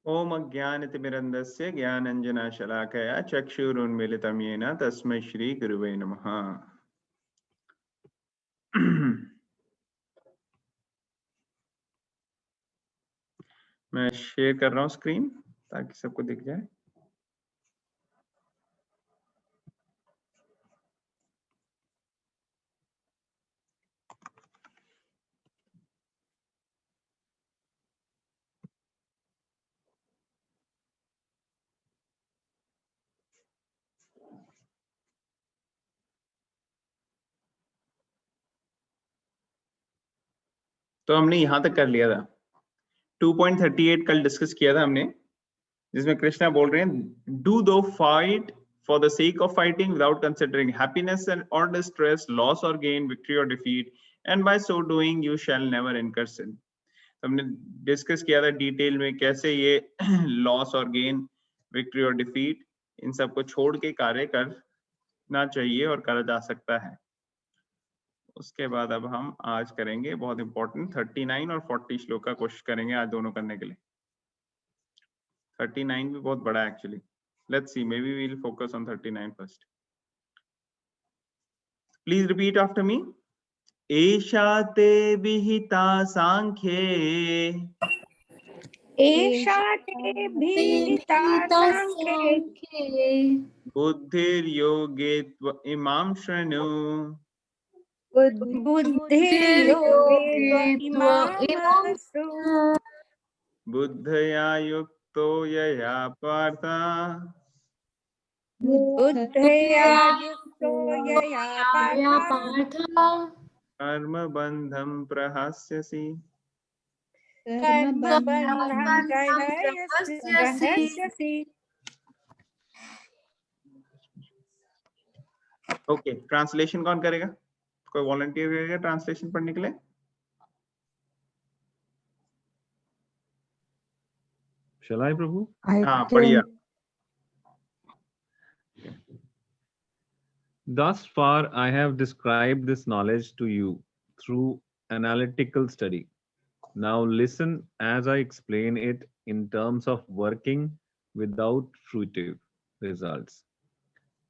ओम अज्ञानतिमिरन्दस्य ज्ञानञ्जनशलाकया चक्षुरुन्मीलितं येन तस्मै श्री गुरुवे नमः। मैं शेयर कर रहा हूँ स्क्रीन ताकि सबको दिख जाए। तो हमने यहाँ तक कर लिया था। 2.38 कल डिस्कस किया था हमने, जिसमें कृष्णा बोल रहे हैं do thou fight for the sake of fighting without considering happiness and और डिस्ट्रेस, लॉस और गेन, विक्ट्री और defeat, and by so doing you shall never incur sin. हमने डिस्कस किया था डिटेल में कैसे ये लॉस और गेन, विक्ट्री और डिफीट, इन सबको छोड़ के कार्य करना चाहिए और करा जा सकता है। उसके बाद अब हम आज करेंगे बहुत इंपॉर्टेंट 39 और 40 श्लोक का कोशिश करेंगे आज दोनों करने के लिए। 39 भी बहुत बड़ा है actually. Let's see, maybe we will focus on 39 first. Please repeat after me. एषा ते विहिता सांख्ये एषा ते भीता सांख्ये बुद्धिर्योगे इमां शृणु। बुद्धिर्योगे त्वइमामस्तु। बुद्धया युक्तो यया पार्थ बुद्धया युक्तो यया पार्थ कर्मबन्धं प्रहास्यसि। कर्मबन्धं प्रहस्यसि। ओके, ट्रांसलेशन कौन करेगा? कोई वॉलंटियर करेगा ट्रांसलेशन पढ़ने के लिए? Shall I, Prabhu? हाँ, पढ़िए। Thus far, I have described this knowledge to you through analytical study. Now listen as I explain it in terms of working without fruitive results.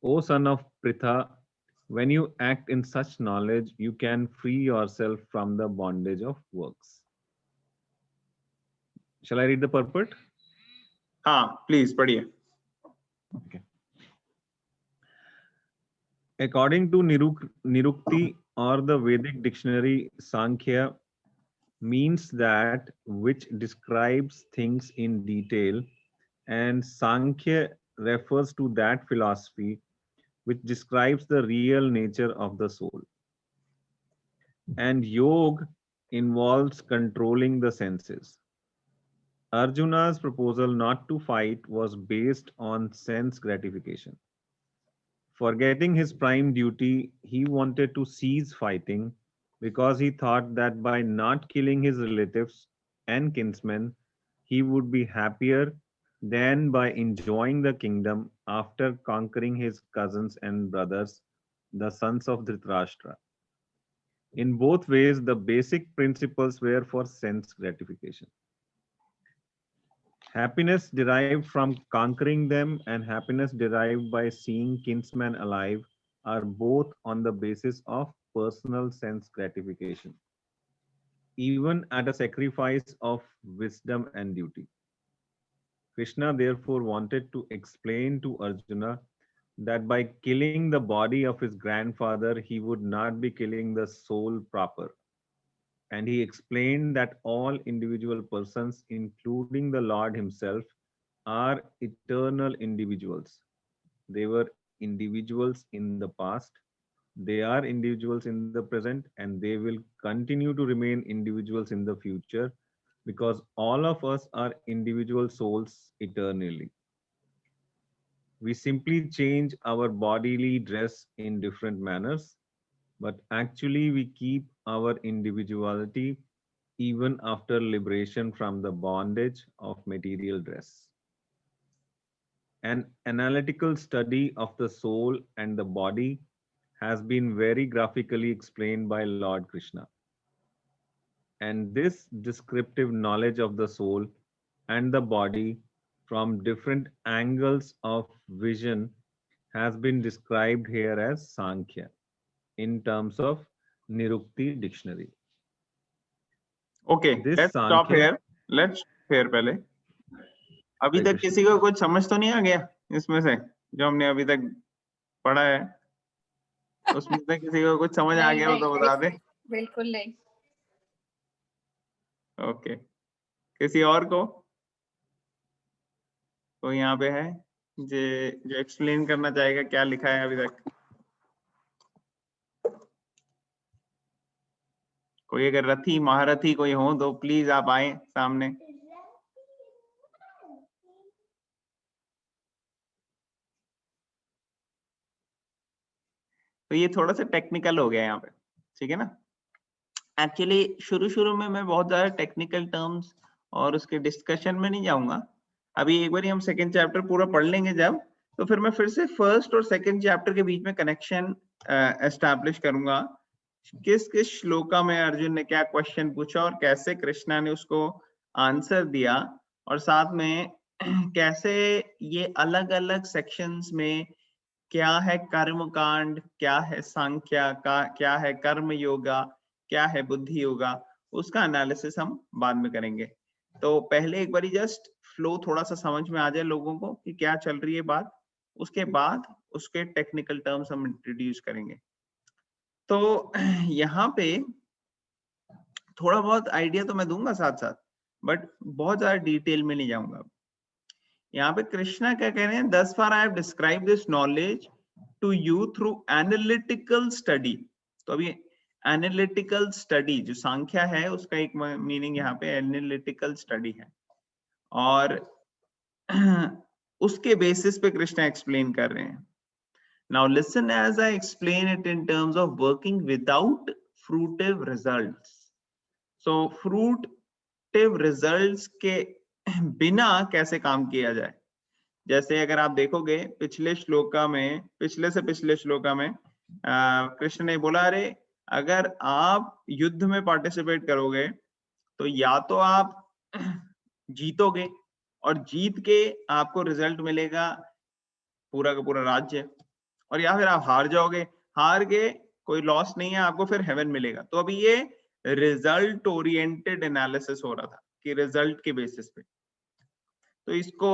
O son of Pritha, when you act in such knowledge, you can free yourself from the bondage of works. Shall I read the purport? हाँ, please पढ़िए। Okay. According to Nirukti or the Vedic dictionary, Sankhya means that which describes things in detail, and Sankhya refers to that philosophy which describes the real nature of the soul. And Yoga involves controlling the senses. Arjuna's proposal not to fight was based on sense gratification. Forgetting his prime duty, he wanted to cease fighting because he thought that by not killing his relatives and kinsmen, he would be happier than by enjoying the kingdom after conquering his cousins and brothers, the sons of Dhritarashtra. In both ways, the basic principles were for sense gratification. Happiness derived from conquering them and happiness derived by seeing kinsmen alive are both on the basis of personal sense gratification, even at a sacrifice of wisdom and duty. Krishna therefore wanted to explain to Arjuna that by killing the body of his grandfather, he would not be killing the soul proper. And he explained that all individual persons, including the Lord himself, are eternal individuals. They were individuals in the past, they are individuals in the present, and they will continue to remain individuals in the future because all of us are individual souls eternally. We simply change our bodily dress in different manners, but actually we keep our individuality even after liberation from the bondage of material dress. An analytical study of the soul and the body has been very graphically explained by Lord Krishna. And this descriptive knowledge of the soul and the body from different angles of vision has been described here as Sankhya in terms of Nirukti dictionary. Okay, This let's stop Sankhya, here, let's hear पहले। अभी Hare तक Krishna. किसी को कुछ समझ तो नहीं आ गया इसमें से जो हमने अभी तक पढ़ा है? उसमें से किसी को कुछ समझ आ गया हो तो बता दे। बिल्कुल नहीं। ओके, किसी और को? कोई यहाँ पे है जो एक्सप्लेन करना चाहेगा क्या लिखा है अभी तक? कोई अगर रथी महारथी कोई हो तो प्लीज आप आए सामने। तो ये थोड़ा सा टेक्निकल हो गया यहाँ पे, ठीक है ना। एक्चुअली शुरू में मैं बहुत ज्यादा टेक्निकल टर्म्स और उसके डिस्कशन में नहीं जाऊंगा। अभी एक बार हम सेकंड चैप्टर पूरा पढ़ लेंगे जब, तो फिर मैं फिर से फर्स्ट और सेकंड चैप्टर के बीच में कनेक्शन एस्टैब्लिश करूंगा। किस किस श्लोका में अर्जुन ने क्या क्वेश्चन पूछा और कैसे कृष्णा ने उसको आंसर दिया, और साथ में कैसे ये अलग अलग सेक्शंस में क्या है कर्म कांड, क्या है सांख्या का, क्या है कर्म योगा, क्या है बुद्धि योगा, उसका एनालिसिस हम बाद में करेंगे। तो पहले एक बार जस्ट फ्लो थोड़ा सा समझ में आ जाए लोगों को कि क्या चल रही है बात, उसके बाद उसके टेक्निकल टर्म्स हम इंट्रोड्यूस करेंगे। तो यहाँ पे थोड़ा बहुत आइडिया तो मैं दूंगा साथ साथ, बट बहुत ज्यादा डिटेल में नहीं जाऊंगा। यहाँ पे कृष्णा क्या कह रहे हैं, thus far I have described this knowledge to you through analytical study। तो अभी एनालिटिकल स्टडी जो सांख्या है उसका एक मीनिंग यहाँ पे एनालिटिकल स्टडी है, और उसके बेसिस पे कृष्णा एक्सप्लेन कर रहे हैं। Now listen as I explain it in terms of working without fruitive results। So fruitive results के बिना कैसे काम किया जाए। जैसे अगर आप देखोगे पिछले श्लोका में, पिछले से पिछले श्लोका में कृष्ण ने बोला, अरे अगर आप युद्ध में पार्टिसिपेट करोगे तो या तो आप जीतोगे और जीत के आपको रिजल्ट मिलेगा पूरा का पूरा राज्य, और या फिर आप हार जाओगे, हार के कोई लॉस नहीं है, आपको फिर हेवन मिलेगा। तो अभी ये रिजल्ट ओरिएंटेड एनालिसिस हो रहा था कि रिजल्ट के बेसिस पे। तो इसको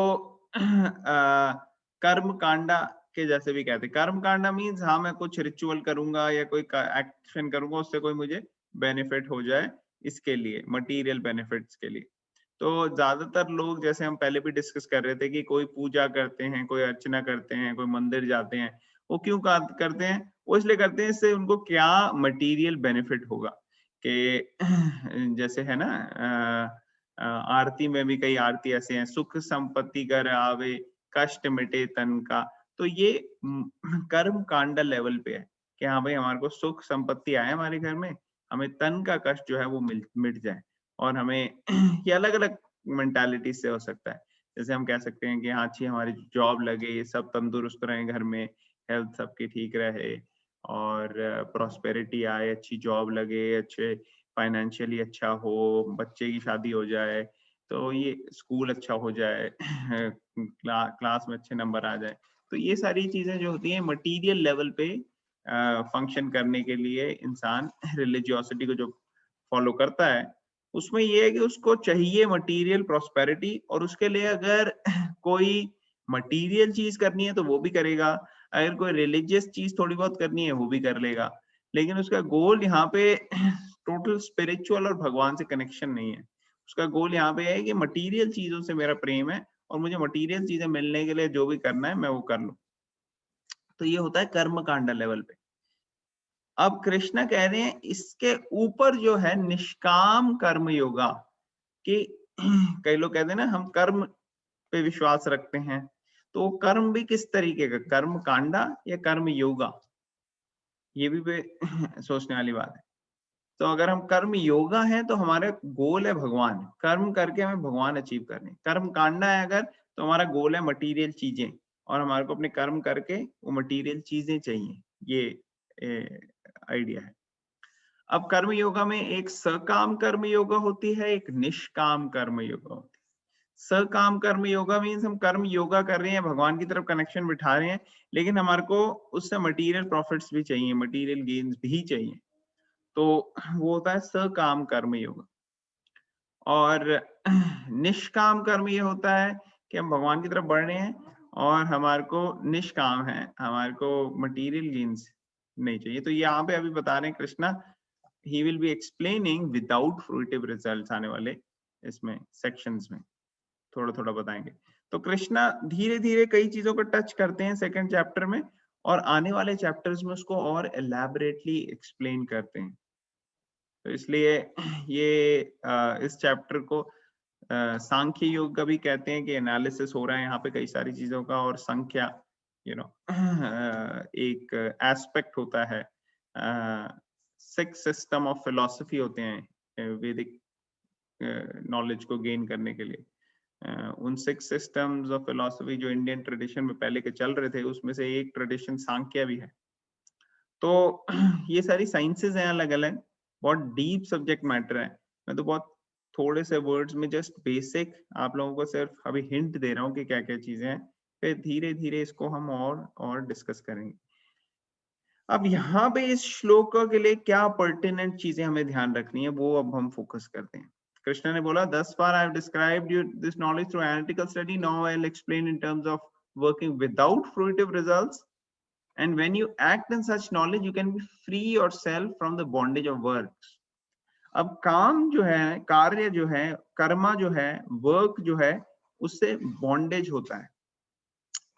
कर्म कांडा के जैसे भी कहते हैं। कर्म कांडा मीन्स हाँ मैं कुछ रिचुअल करूंगा या कोई एक्शन करूंगा उससे कोई मुझे बेनिफिट हो जाए, इसके लिए मटेरियल बेनिफिट्स के लिए। तो ज्यादातर लोग, जैसे हम पहले भी डिस्कस कर रहे थे, कि कोई पूजा करते हैं, कोई अर्चना करते हैं, कोई मंदिर जाते हैं, वो क्यों करते हैं? वो इसलिए करते हैं इससे उनको क्या मटेरियल बेनिफिट होगा। कि जैसे है ना आरती में भी कई आरती ऐसे हैं, सुख संपत्ति कर आवे कष्ट मिटे तन का। तो ये कर्म कांडा लेवल पे है कि हाँ भाई हमारे को सुख संपत्ति आए हमारे घर में, हमें तन का कष्ट जो है वो मिट जाए। और हमें ये अलग अलग मेंटालिटी से हो सकता है। जैसे हम कह सकते हैं कि हाँ अच्छी हमारी जॉब लगे, सब तंदुरुस्त रहे, घर में हेल्थ सबकी ठीक रहे और प्रॉस्पेरिटी आए, अच्छी जॉब लगे, अच्छे फाइनेंशियली अच्छा हो, बच्चे की शादी हो जाए, तो ये स्कूल अच्छा हो जाए, क्लास में अच्छे नंबर आ जाए। तो ये सारी चीजें जो होती हैं मटेरियल लेवल पे फंक्शन करने के लिए इंसान रिलीजियोसिटी को जो फॉलो करता है, उसमें ये है कि उसको चाहिए मटेरियल प्रॉस्पेरिटी, और उसके लिए अगर कोई मटेरियल चीज करनी है तो वो भी करेगा, अगर कोई रिलीजियस चीज थोड़ी बहुत करनी है वो भी कर लेगा, लेकिन उसका गोल यहाँ पे टोटल स्पिरिचुअल और भगवान से कनेक्शन नहीं है। उसका गोल यहाँ पे है कि मटेरियल चीजों से मेरा प्रेम है और मुझे मटेरियल चीजें मिलने के लिए जो भी करना है मैं वो कर लूं। तो ये होता है कर्म कांडा लेवल पे। अब कृष्ण कह रहे हैं इसके ऊपर जो है निष्काम कर्म योगा, कि कई लोग कहते हैं ना हम कर्म पे विश्वास रखते हैं, तो कर्म भी किस तरीके का, कर्म कांडा या कर्म योगा, ये भी सोचने वाली बात है। तो अगर हम कर्म योगा है तो हमारा गोल है भगवान, कर्म करके हमें भगवान अचीव करने। कर्म कांडा है अगर तो हमारा गोल है मटेरियल चीजें, और हमारे को अपने कर्म करके वो मटेरियल चीजें चाहिए, ये आइडिया है। अब कर्म योगा में एक सकाम कर्म योगा होती है, एक निष्काम कर्म योगा होती है। सकाम कर्म योगा मीन्स हम कर्म योगा कर रहे हैं, भगवान की तरफ कनेक्शन बिठा रहे हैं, लेकिन हमारे को उससे मटेरियल प्रॉफिट्स भी चाहिए, मटेरियल गेन्स भी चाहिए, तो वो होता है सकाम कर्म योग। और निष्काम कर्म ये होता है कि हम भगवान की तरफ बढ़ रहे हैं और हमारे को निष्काम है, हमारे को मटेरियल गेन्स नहीं चाहिए। तो यहाँ पे अभी बता रहे हैं Krishna, he will be explaining without fruitive results आने वाले इसमें सेक्शंस में थोड़ा थोड़ा बताएंगे। तो कृष्णा धीरे धीरे कई चीजों को टच करते हैं सेकंड चैप्टर में, और आने वाले चैप्टर्स में उसको और एलैबोरेटली एक्सप्लेन करते हैं। तो इसलिए ये इस चैप्टर को सांख्य योग का भी कहते हैं कि एनालिसिस हो रहा है यहाँ पे कई सारी चीजों का, और संख्या एक एस्पेक्ट होता है, 6 सिस्टम ऑफ फिलॉसफी होते हैं वैदिक नॉलेज को गेन करने के लिए। उन 6 सिस्टम्स ऑफ फिलॉसफी जो इंडियन ट्रेडिशन में पहले के चल रहे थे, उसमें से एक ट्रेडिशन सांख्य भी है। तो ये सारी साइंसेज हैं अलग अलग, बहुत डीप सब्जेक्ट मैटर है। मैं तो बहुत थोड़े से वर्ड्स में जस्ट बेसिक आप लोगों को सिर्फ अभी हिंट दे रहा हूँ कि क्या क्या चीजें हैं, फिर धीरे धीरे इसको हम और डिस्कस करेंगे। अब यहाँ पे इस श्लोक के लिए क्या पर्टिनेंट चीजें हमें ध्यान रखनी है, वो अब हम फोकस करते हैं। कृष्ण ने बोला, thus far I have described you this knowledge through analytical study. Now I'll explain in terms of working without fruitive results. And when you act in such knowledge, you can be free yourself from the bondage of works. अब काम जो है, कार्य जो है, कर्मा जो है, work जो है, उससे बॉन्डेज होता है।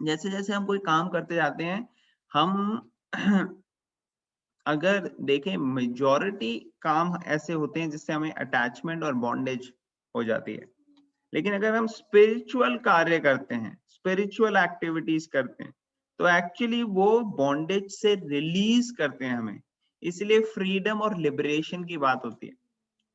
जैसे जैसे हम कोई काम करते जाते हैं, हम अगर देखें मेजॉरिटी काम ऐसे होते हैं जिससे हमें अटैचमेंट और बॉन्डेज हो जाती है, लेकिन अगर हम स्पिरिचुअल कार्य करते हैं, स्पिरिचुअल एक्टिविटीज करते हैं, तो एक्चुअली वो बॉन्डेज से रिलीज करते हैं हमें। इसलिए फ्रीडम और लिबरेशन की बात होती है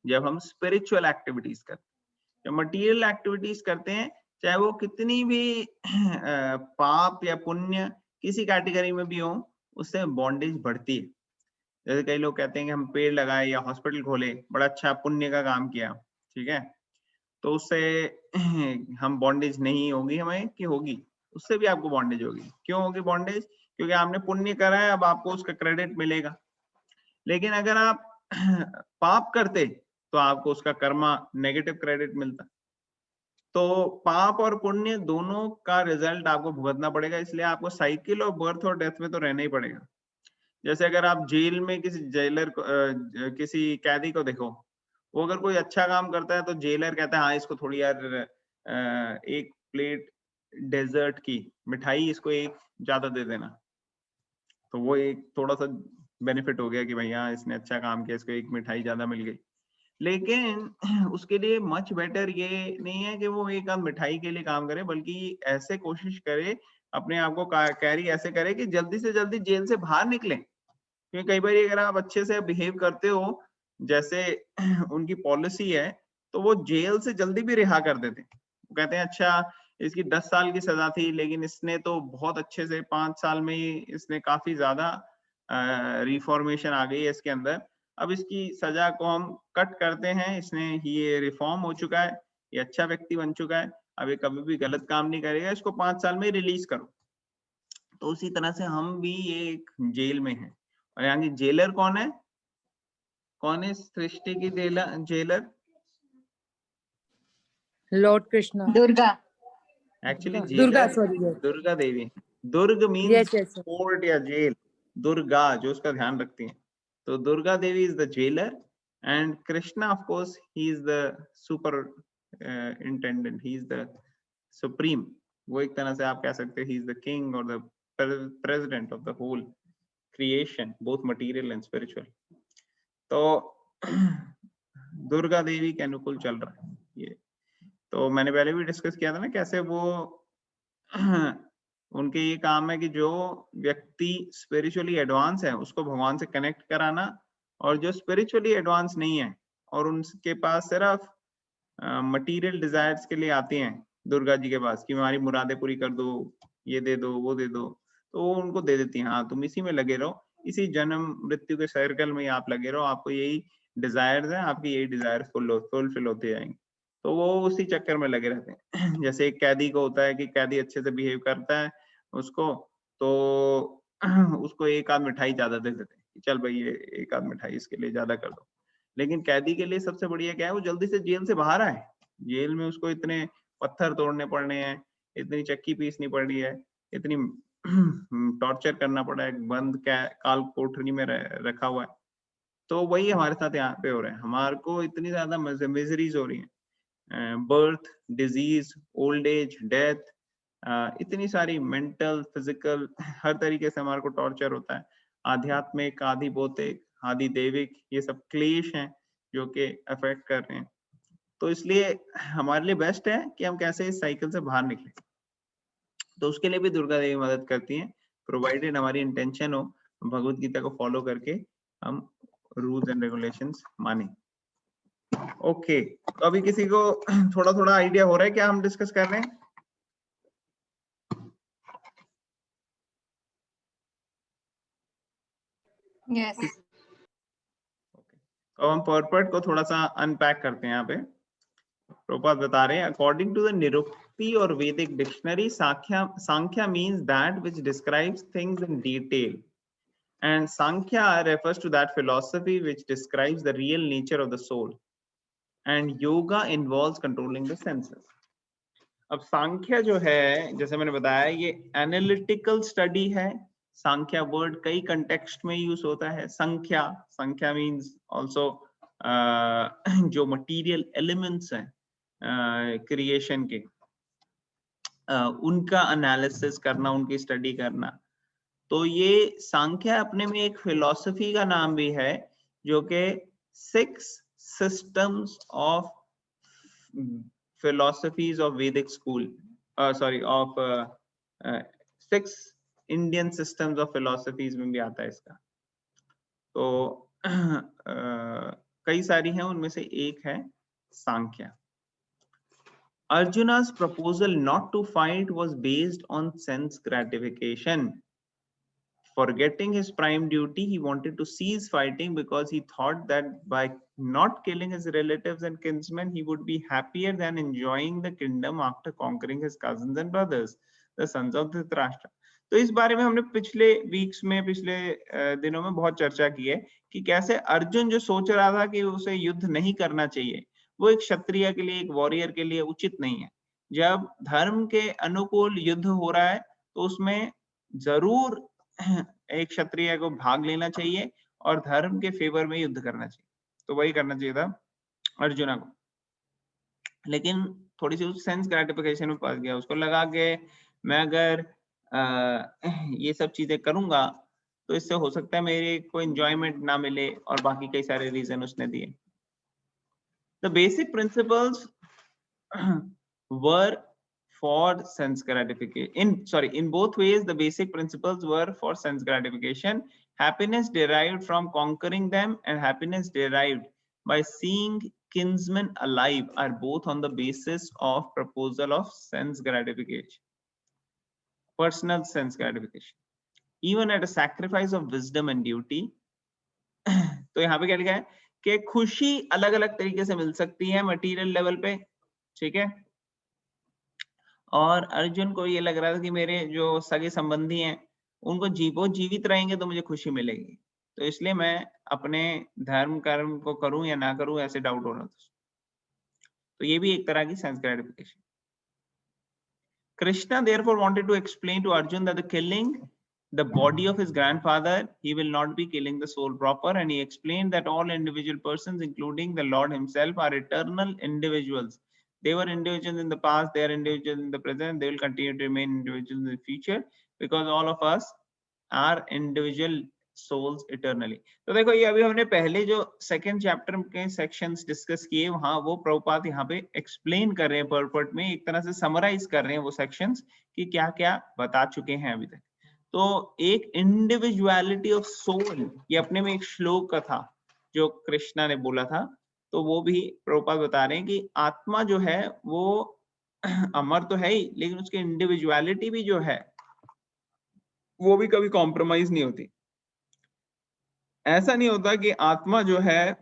जब हम स्पिरिचुअल एक्टिविटीज करते हैं। जब मटेरियल एक्टिविटीज करते हैं, चाहे वो कितनी भी पाप या पुण्य किसी कैटेगरी में भी हो, उससे बॉन्डेज बढ़ती है। जैसे कई लोग कहते हैं कि हम पेड़ लगाए या हॉस्पिटल खोले, बड़ा अच्छा पुण्य का काम किया, ठीक है, तो उससे हम बॉन्डेज नहीं होगी हमें, कि होगी? उससे भी आपको बॉन्डेज होगी। क्यों होगी बॉन्डेज? क्योंकि आपने पुण्य करा है, अब आपको उसका क्रेडिट मिलेगा। लेकिन अगर आप पाप करते तो आपको उसका कर्मा नेगेटिव क्रेडिट मिलता। तो पाप और पुण्य दोनों का रिजल्ट आपको भुगतना पड़ेगा, इसलिए आपको साइकिल ऑफ बर्थ और डेथ में तो रहना ही पड़ेगा। जैसे अगर आप जेल में किसी जेलर को किसी कैदी को देखो, वो अगर कोई अच्छा काम करता है तो जेलर कहता है हाँ इसको थोड़ी यार एक प्लेट डेजर्ट की मिठाई इसको एक ज्यादा दे देना, तो वो एक थोड़ा सा बेनिफिट हो गया कि भैया इसने अच्छा काम किया, इसको एक मिठाई ज्यादा मिल गई। लेकिन उसके लिए मच बेटर ये नहीं है कि वो एक आध मिठाई के लिए काम करे, बल्कि ऐसे कोशिश करे, अपने आप को कैरी ऐसे करे कि जल्दी से जल्दी जेल से बाहर निकले। क्योंकि कई बार अगर आप अच्छे से बिहेव करते हो जैसे उनकी पॉलिसी है, तो वो जेल से जल्दी भी रिहा कर देते हैं। वो कहते हैं अच्छा इसकी 10 साल की सजा थी, लेकिन इसने तो बहुत अच्छे से 5 साल में ही इसने काफी ज्यादा रिफॉर्मेशन आ गई है इसके अंदर, अब इसकी सजा को हम कट करते हैं, इसने ये रिफॉर्म हो चुका है, ये अच्छा व्यक्ति बन चुका है, अब ये कभी भी गलत काम नहीं करेगा, इसको 5 साल में रिलीज करो। तो उसी तरह से हम भी ये एक जेल में हैं। और यहाँ की जेलर कौन है? कौन है सृष्टि की jailer? Lord Krishna. Durga. Actually Durga, jailer sorry. Yes. Durga Devi. दुर्ग means Yes, yes, yes. Court या जेल, दुर्गा जो उसका ध्यान रखती है। तो Durga Devi is the jailer and Krishna of course he is the superintendent, he is the supreme. वो एक तरह से आप कह सकते हैं ही इज द किंग और the president of the whole creation, both material and spiritual. तो दुर्गा देवी के अनुकूल चल रहा है ये। तो मैंने पहले भी डिस्कस किया था ना कैसे वो उनके ये काम है कि जो व्यक्ति स्पिरिचुअली एडवांस है उसको भगवान से कनेक्ट कराना, और जो स्पिरिचुअली एडवांस नहीं है और उनके पास सिर्फ मटेरियल डिजायर्स के लिए आते हैं दुर्गा जी के पास कि हमारी मुरादें पूरी कर दो, ये दे दो, वो दे दो, तो वो उनको दे देती हैं। हाँ तुम इसी में लगे रहो, इसी जन्म मृत्यु के सर्कल में आप लगे रहो, आपको यही डिजायर्स हैं, आपकी यही डिजायर्स फुलफिल होते जाएंगे। तो वो उसी चक्कर में लगे रहते हैं। जैसे एक कैदी को होता है कि कैदी अच्छे से बिहेव करता है उसको, तो उसको एक आध मिठाई ज्यादा दे देते हैं, चल भाई ये एक आध मिठाई इसके लिए ज्यादा कर दो। लेकिन कैदी के लिए सबसे बढ़िया क्या है, वो जल्दी से जेल से बाहर आए। जेल में उसको इतने पत्थर तोड़ने पड़ने हैं, इतनी चक्की पीसनी पड़ रही है, इतनी टॉर्चर करना पड़ा है, बंद काल कोठरी में रखा हुआ है। तो वही हमारे साथ यहाँ पे हो रहा है, हमारे को इतनी ज्यादा मिजरीज हो रही है, birth, disease, old age, death, इतनी सारी मेंटल, फिजिकल, हर तरीके से हमारे को टॉर्चर होता है। आध्यात्मिक, आदि भौतिक, आदि दैविक, ये सब क्लेश हैं जो कि अफेक्ट कर रहे हैं। तो इसलिए हमारे लिए बेस्ट है कि हम कैसे इस साइकिल से बाहर निकले। तो उसके लिए भी दुर्गा देवी मदद करती हैं, प्रोवाइडेड हमारी इंटेंशन हो भगवत गीता को फॉलो करके हम रूल्स एंड रेगुलेशंस माने। ओके, तो अभी किसी को थोड़ा थोड़ा आइडिया हो रहा है क्या हम डिस्कस कर रहे हैं? Yes. तो हम पर्पट को थोड़ा सा अनपैक करते हैं। यहाँ पे प्रभुपाद बता रहे हैं, अकॉर्डिंग टू द निरुक्ति और वैदिक dictionary, Sankhya means that which describes things in detail, and Sankhya refers to that philosophy which describes the real nature of the soul, and yoga involves controlling the senses. अब सांख्या जो है, जैसे मैंने बताया, ये analytical study है। सांख्या वर्ड कई context में यूज होता है। संख्या मींस आल्सो जो मटेरियल एलिमेंट्स हैं क्रिएशन के, उनका एनालिसिस करना, उनकी स्टडी करना। तो ये सांख्या अपने में एक फिलॉसफी का नाम भी है, जो कि 6 systems of philosophies of Vedic school, of 6 Indian systems of philosophies में भी आता है इसका। तो कई सारी हैं, उनमें से एक है Sankhya. Arjuna's proposal not to fight was based on sense gratification. Forgetting his prime duty, he wanted to cease fighting because he thought that by not killing his relatives and kinsmen, he would be happier than enjoying the kingdom after conquering his cousins and brothers, the sons of Dhritarashtra. तो इस बारे में हमने पिछले weeks में, पिछले दिनों में बहुत चर्चा की है कि कैसे अर्जुन जो सोच रहा था कि उसे युद्ध नहीं करना चाहिए, वो एक क्षत्रिय के लिए, एक वॉरियर के लिए उचित नहीं है। जब धर्म के अनुकूल युद्ध हो रहा है तो उसमें जरूर एक क्षत्रिय को भाग लेना चाहिए और धर्म के फेवर में युद्ध करना चाहिए। तो वही करना चाहिए था अर्जुना को, लेकिन थोड़ी सी उस सेंस ग्रेटिफिकेशन में फंस गया। उसको लगा कि मैं अगर ये सब चीजें करूंगा तो इससे हो सकता है मेरे को एंजॉयमेंट ना मिले, और बाकी कई सारे रीजन उसने दिए। The basic principles were for sense gratification. In both ways, the basic principles were for sense gratification. Happiness derived from conquering them and happiness derived by seeing kinsmen alive are both on the basis of proposal of sense gratification, personal sense gratification, even at a sacrifice of wisdom and duty. तो यहाँ पे क्या लिखा है कि खुशी अलग अलग तरीके से मिल सकती है मटेरियल लेवल पे, ठीक है। और अर्जुन को ये लग रहा था कि मेरे जो सगे संबंधी हैं उनको वो जीवित रहेंगे तो मुझे खुशी मिलेगी, तो इसलिए मैं अपने धर्म कर्म को करूं या ना करूं, ऐसे डाउट हो रहा था। तो ये भी एक तरह की sense gratification. Krishna therefore wanted to explain to Arjun that the killing the body of his grandfather, he will not be killing the soul proper, and he explained that all individual persons, including the Lord himself, are eternal individuals. They were individuals in the past, they are individuals in the present, they will continue to remain individuals in the future, because all of us are individual souls eternally. तो देखो, ये अभी हमने पहले जो second chapter के sections discuss किए, वहां वो प्रभुपाद यहाँ पे एक्सप्लेन कर रहे हैं, पर्पट में एक तरह से समराइज कर रहे हैं वो सेक्शंस कि क्या क्या बता चुके हैं अभी तक। तो एक इंडिविजुअलिटी ऑफ सोल, ये अपने में एक श्लोक का था जो कृष्णा ने बोला था, तो वो भी प्रभुपाद बता रहे हैं कि आत्मा जो है वो अमर तो है ही, लेकिन उसकी इंडिविजुअलिटी भी जो है वो भी कभी कॉम्प्रोमाइज नहीं होती। ऐसा नहीं होता कि आत्मा जो है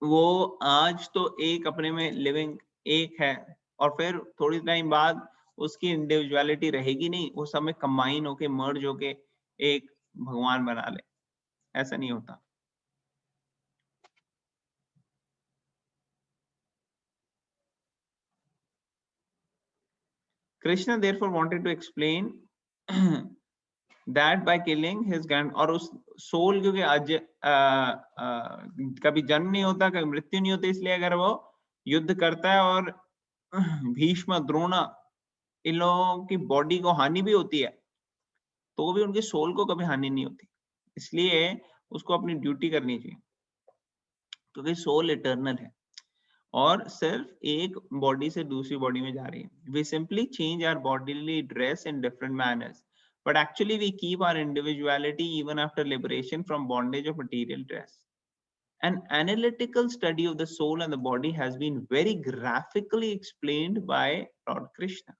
वो आज तो एक अपने में लिविंग एक है, और फिर थोड़ी टाइम बाद उसकी इंडिविजुअलिटी रहेगी नहीं, वो सब में कंबाइन होके मर्ज होके एक भगवान बना ले। ऐसा नहीं होता। Krishna therefore wanted to explain that by killing his grand, और उस सोल क्योंकि कभी जन्म नहीं होता, कभी मृत्यु नहीं होती, इसलिए अगर वो युद्ध करता है और भीष्म द्रोणा इन लोगों की बॉडी को हानि भी होती है, तो भी उनकी सोल को कभी हानि नहीं होती। इसलिए उसको अपनी ड्यूटी करनी चाहिए, क्योंकि सोल इटर्नल है और सिर्फ एक बॉडी से दूसरी बॉडी में जा रही है। We simply change our bodily dress in different manners, but actually we keep our individuality even after liberation from bondage of material dress. An analytical study of the soul and the body has been very graphically explained by Lord Krishna.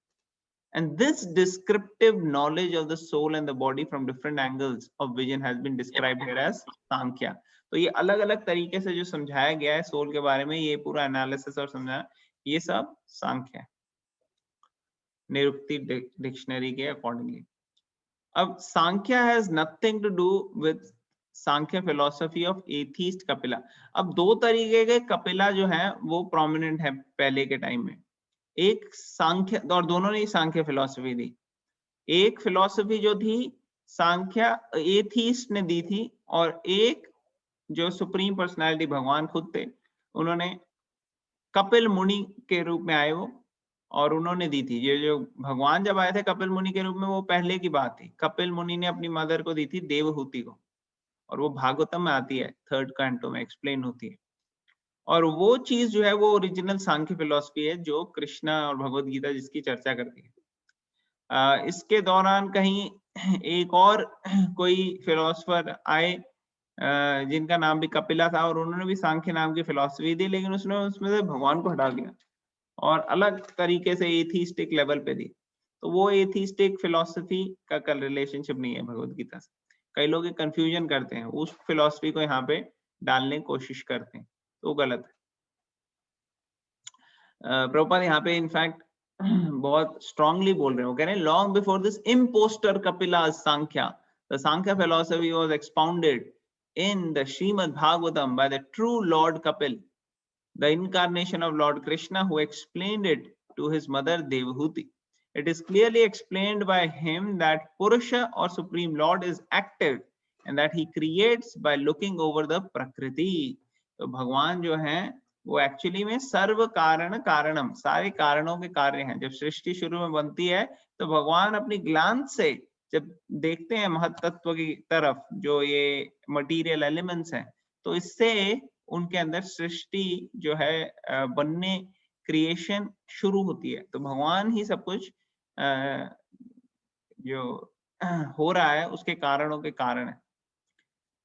And this descriptive knowledge of the soul and the body from different angles of vision has been described here as Sankhya. तो ये अलग अलग तरीके से जो समझाया गया है सोल के बारे में, ये पूरा एनालिसिस और समझाया, ये सब सांख्य है निरुक्ति डिक्शनरी के अकॉर्डिंगली। अब Sankhya has nothing to do with Sankhya philosophy of atheist Kapila. अब दो तरीके के कपिला जो है वो प्रोमिनेंट है पहले के टाइम में। एक सांख्य, और दोनों ने सांख्य फिलोसफी दी। एक फिलोसफी जो थी सांख्य एथीस्ट ने दी थी, और एक जो सुप्रीम पर्सनालिटी भगवान खुद थे, उन्होंने कपिल मुनि के रूप में आए वो, और उन्होंने दी थी। ये जो भगवान जब आए थे कपिल मुनि के रूप में, वो पहले की बात थी। कपिल मुनि ने अपनी मदर को दी थी देवहूति को, और वो भागवतम में आती है, 3rd कैंटो में एक्सप्लेन होती है। और वो चीज जो है वो ओरिजिनल सांख्य फिलोसफी है जो कृष्णा और भगवत गीता जिसकी चर्चा करती है। इसके दौरान कहीं एक और कोई फिलोसफर आए जिनका नाम भी कपिला था, और उन्होंने भी सांख्य नाम की फिलोसफी दी, लेकिन उसने उसमें से भगवान को हटा दिया और अलग तरीके से एथीस्टिक लेवल पे दी। तो वो एथीस्टिक फिलोसफी का रिलेशनशिप नहीं है भगवत गीता से। कई लोग कंफ्यूजन करते हैं, उस फिलोसफी को यहाँ पे डालने की कोशिश करते हैं, तो गलत है। प्रभुपाद यहाँ पे इनफैक्ट बहुत स्ट्रांगली बोल रहे हैं, वो कह रहे हैं long before this imposter Kapila Sankhya, the Sankhya philosophy was expounded in the Srimad Bhagavatam by the true Lord Kapil, the incarnation of Lord Krishna, who explained it to his mother Devahuti. It is clearly explained by him that Purusha or Supreme Lord is active and that he creates by looking over the Prakriti. तो भगवान जो हैं वो actually में सर्व कारण कारणम, सारे कारणों के कार्य हैं। जब सृष्टि शुरू में बनती है तो भगवान अपनी ग्लांस से जब देखते हैं महत तत्व की तरफ, जो ये मटेरियल एलिमेंट्स हैं, तो इससे उनके अंदर सृष्टि जो है बनने, क्रिएशन शुरू होती है। तो भगवान ही सब कुछ जो हो रहा है उसके कारणों के कारण है।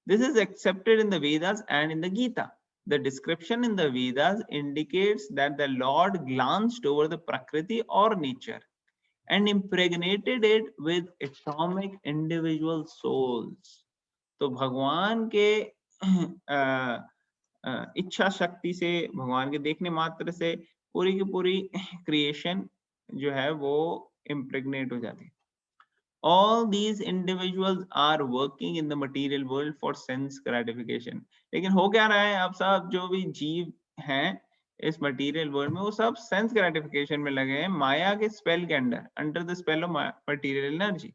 This is accepted in the Vedas and in the Gita. The description in the Vedas indicates that the Lord glanced over the Prakriti or nature and impregnated it with atomic individual souls. तो भगवान के इच्छा शक्ति से, भगवान के देखने मात्र से पूरी की पूरी क्रिएशन जो है वो इम्प्रेग्नेट हो जाती है। All these individuals are working in the material world for sense gratification. लेकिन हो क्या रहा है, अब सब जो भी जीव हैं इस मटेरियल वर्ल्ड में, वो सब सेंस ग्रेटिफिकेशन में लगे हैं, माया के स्पेल के under, under the spell of material energy.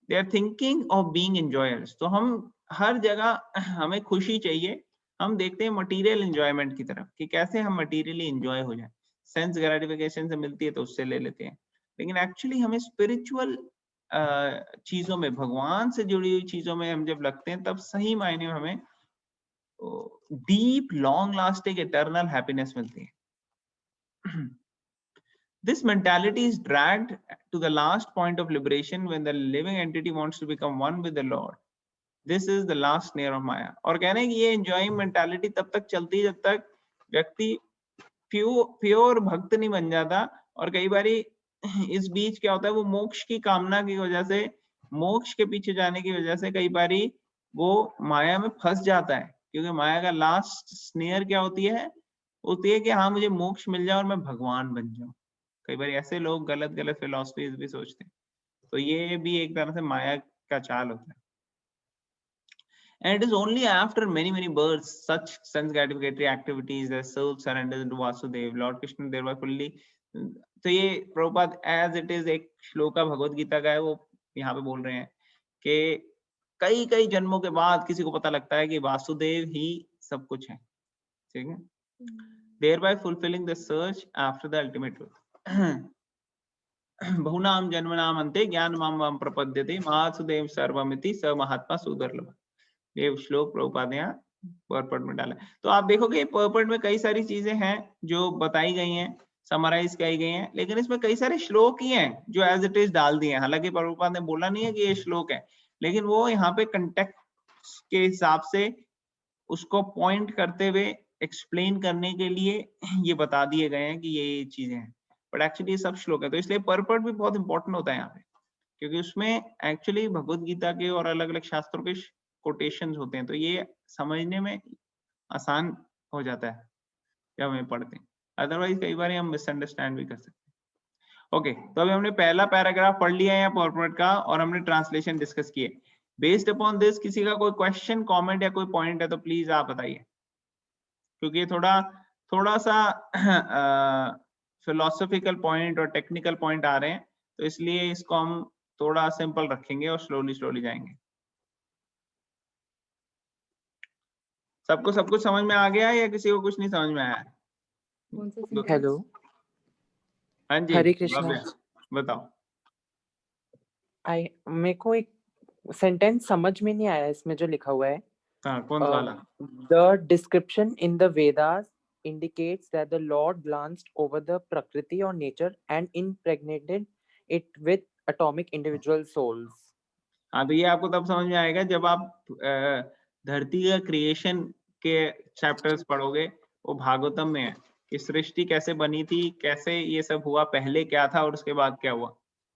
They are thinking of being enjoyers. तो हम हर जगह हमें खुशी चाहिए, हम देखते हैं मटेरियल एंजॉयमेंट की तरफ कि कैसे हम मटेरियली एंजॉय हो जाए। सेंस ग्रेटिफिकेशन से मिलती है तो उससे ले लेते हैं, लेकिन एक्चुअली हमें स्पिरिचुअल चीजों में, भगवान से जुड़ी हुई चीजों में हम जब लगते हैं, तब सही मायने में हमें deep long lasting eternal happiness मिलती है। This mentality is dragged to the last point of liberation when the living entity wants to become one with the Lord. This is the last snare of Maya. और कहने की ये enjoying mentality तब तक चलती है जब तक व्यक्ति प्योर भक्त नहीं बन जाता। और कई बारी इस बीच क्या होता है, वो मोक्ष की कामना की वजह से, मोक्ष के पीछे जाने की वजह से कई बारी वो माया में फंस जाता है, क्योंकि माया का लास्ट स्नेयर क्या होती है कि हाँ मुझे मोक्ष मिल जाए और मैं भगवान बन जाऊं। कई बार ऐसे लोग गलत गलत फिलोसफीज भी सोचते हैं, तो ये भी एक तरह से माया का चाल होता है। And it is only after many births, such sense gratificatory activities, the soul surrenders to Vasudev, Lord Krishna thereby fully. तो ये प्रभुपाद एज इट इज एक श्लोका भगवत गीता का है, वो यहाँ पे बोल रहे हैं कि कई कई जन्मों के बाद किसी को पता लगता है कि वासुदेव ही सब कुछ है, ठीक है। thereby fulfilling the search after the ultimate truth. बहुनाम जन्मनाम अन्ते ज्ञान माम प्रपद्यते वासुदेव सर्वमिति स महात्मा सुदुर्लभ। ये श्लोक प्रभुपाद ने पर्पट में डाला। तो आप देखोगे पर्पट में कई सारी चीजें हैं जो बताई गई हैं, समराइज की गई हैं, लेकिन इसमें कई सारे श्लोक ही हैं जो एज इट इज डाल दिए हैं। हालांकि प्रभुपाद ने बोला नहीं है कि ये श्लोक है, लेकिन वो यहाँ पे कंटेक्स्ट के हिसाब से उसको पॉइंट करते हुए एक्सप्लेन करने के लिए ये बता दिए गए हैं कि ये चीजें हैं, बट एक्चुअली ये सब श्लोक है। तो इसलिए पर्पट भी बहुत इंपॉर्टेंट होता है यहाँ पे, क्योंकि उसमें एक्चुअली भगवत गीता के और अलग अलग शास्त्रों के कोटेशंस होते हैं, तो ये समझने में आसान हो जाता है जब हमें पढ़ते हैं। अदरवाइज कई बार हम मिसअंडरस्टैंड भी कर सकते हैं। ओके, तो अभी हमने पहला पैराग्राफ पढ़ लिया है पर्पट का और हमने ट्रांसलेशन डिस्कस किए। बेस्ड अपॉन दिस किसी का कोई क्वेश्चन, कमेंट या कोई पॉइंट है तो प्लीज आप बताइए, क्योंकि थोड़ा सा फिलोसॉफिकल पॉइंट और टेक्निकल पॉइंट आ रहे हैं, तो इसलिए इसको हम थोड़ा सिंपल रखेंगे और स्लोली जाएंगे। सबको सब कुछ समझ में आ गया या किसी को कुछ नहीं समझ में आया? हेलो, हाँ जी, हरे कृष्णा। भव्य, बताओ। मेरे को एक सेंटेंस समझ में नहीं आया इसमें जो लिखा हुआ है। हाँ, कौन सा वाला? The description in the Vedas indicates that the Lord glanced over the Prakriti or nature and impregnated it with atomic individual souls. हाँ, तो ये आपको तब समझ में आएगा जब आप धरती का क्रिएशन के चैप्टर्स पढ़ोगे। वो भागवतम में है कि सृष्टि कैसे बनी थी, कैसे ये सब हुआ, पहले क्या था और उसके बाद क्या हुआ।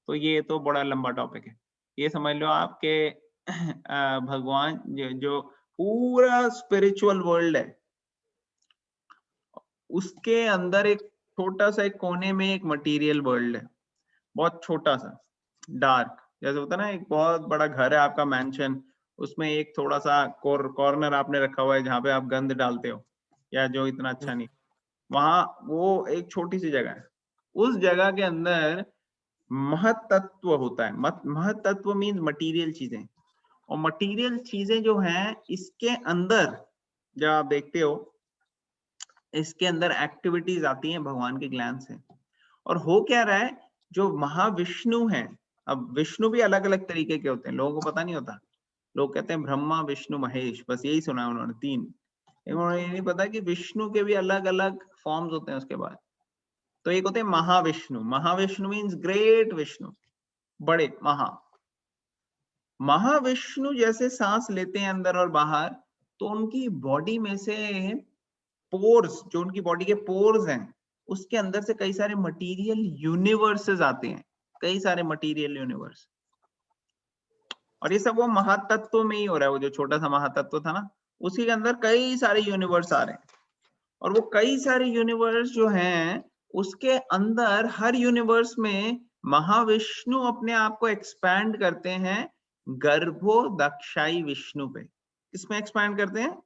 तो ये तो बड़ा लंबा टॉपिक है। ये समझ लो आपके भगवान जो पूरा स्पिरिचुअल वर्ल्ड है, उसके अंदर एक छोटा सा एक कोने में एक मटेरियल वर्ल्ड है, बहुत छोटा सा डार्क। जैसे होता है ना, एक बहुत बड़ा घर है आपका मैंशन, उसमें एक थोड़ा सा कॉर्नर आपने रखा हुआ है जहाँ पे आप गंद डालते हो या जो इतना अच्छा नहीं, वहां वो एक छोटी सी जगह है। उस जगह के अंदर महतत्व होता है। महतत्व मीन्स मटीरियल चीजें, और मटीरियल चीजें जो हैं इसके अंदर जब आप देखते हो, इसके अंदर एक्टिविटीज आती हैं भगवान के ज्ञान से। और हो क्या रहा है, जो महाविष्णु है, अब विष्णु भी अलग अलग तरीके के होते हैं, लोगों को पता नहीं होता। लोग कहते हैं ब्रह्मा विष्णु महेश, बस यही सुना है उन्होंने, तीन। उन्होंने ये नहीं पता कि विष्णु के भी अलग अलग फॉर्म्स होते हैं उसके बाद। तो एक होते हैं महाविष्णु। महाविष्णु मीन्स ग्रेट विष्णु, बड़े महाविष्णु जैसे सांस लेते हैं अंदर और बाहर, तो उनकी बॉडी में से पोर्स, जो उनकी बॉडी के पोर्स हैं, उसके अंदर से कई सारे मटेरियल यूनिवर्सेस आते हैं, कई सारे मटेरियल यूनिवर्स। और ये सब वो महातत्व में ही हो रहा है। वो जो छोटा सा महातत्व था ना, उसी के अंदर कई सारे यूनिवर्स आ रहे हैं। और वो कई सारे यूनिवर्स जो हैं, उसके अंदर हर यूनिवर्स में महाविष्णु अपने आप को एक्सपैंड करते हैं गर्भोदक्षाई विष्णु पे। किसमें एक्सपैंड करते हैं?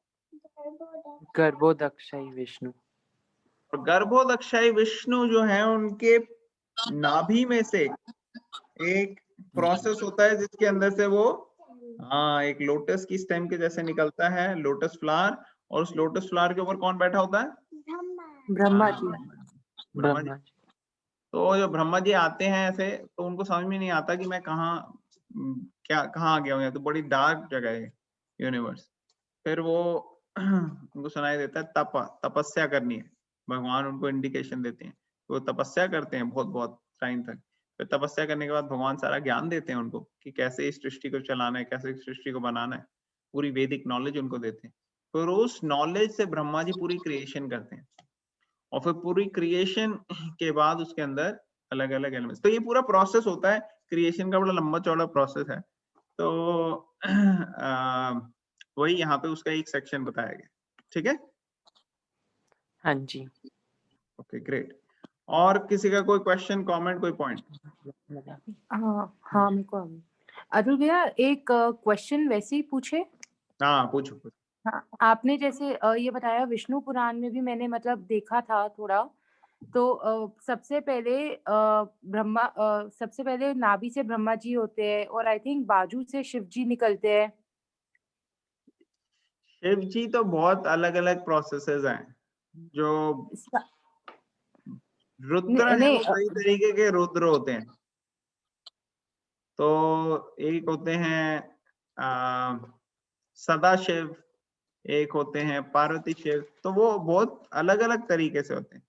गर्भोदक्षाई विष्णु। और गर्भोदक्षाई विष्णु जो है, उनके नाभि में से एक प्रोसेस होता है जिसके अंदर से वो एक लोटस की स्टेम के जैसे निकलता है, लोटस फ्लावर। और उस लोटस फ्लावर के ऊपर कौन बैठा होता है? ब्रह्मा जी। ब्रह्मा जी। तो जो ब्रह्मा जी आते हैं ऐसे, तो उनको समझ में नहीं आता कि मैं कहाँ आ गया हूँ, तो बड़ी डार्क जगह है यूनिवर्स। फिर वो उनको सुनाई देता है तपस्या करनी है। भगवान उनको इंडिकेशन देते हैं, तो वो तपस्या करते हैं बहुत टाइम तक। फिर तपस्या करने के बाद भगवान सारा ज्ञान देते हैं उनको कि कैसे इस सृष्टि को चलाना है, कैसे इस सृष्टि को बनाना है। पूरी वैदिक नॉलेज उनको देते हैं। फिर उस नॉलेज से ब्रह्मा जी पूरी क्रिएशन करते हैं, और फिर पूरी क्रिएशन के बाद उसके अंदर अलग अलग एलिमेंट्स। तो ये पूरा प्रोसेस होता है क्रिएशन का, बड़ा लंबा चौड़ा प्रोसेस है। तो वही यहाँ पे उसका एक सेक्शन बताया गया। ठीक है, हाँ जी। Okay great. और किसी का कोई क्वेश्चन, कमेंट, कोई पॉइंट? हाँ मेरे को अतुल भैया एक क्वेश्चन वैसे ही पूछे। हाँ पूछो पूछो। हाँ, आपने जैसे ये बताया विष्णु पुराण में भी मैंने मतलब देखा था थोड़ा, तो सबसे पहले सबसे पहले नाभि से ब्रह्मा जी होते हैं और आई थिंक बाजू से शिव जी निकलते हैं। शिव जी तो बहुत अलग अलग प्रोसेसेस हैं। जो रुद्र है नहीं वो कई तरीके के रुद्र होते हैं। तो एक होते हैं सदाशिव, एक होते हैं पार्वती शिव, तो वो बहुत अलग अलग तरीके से होते हैं।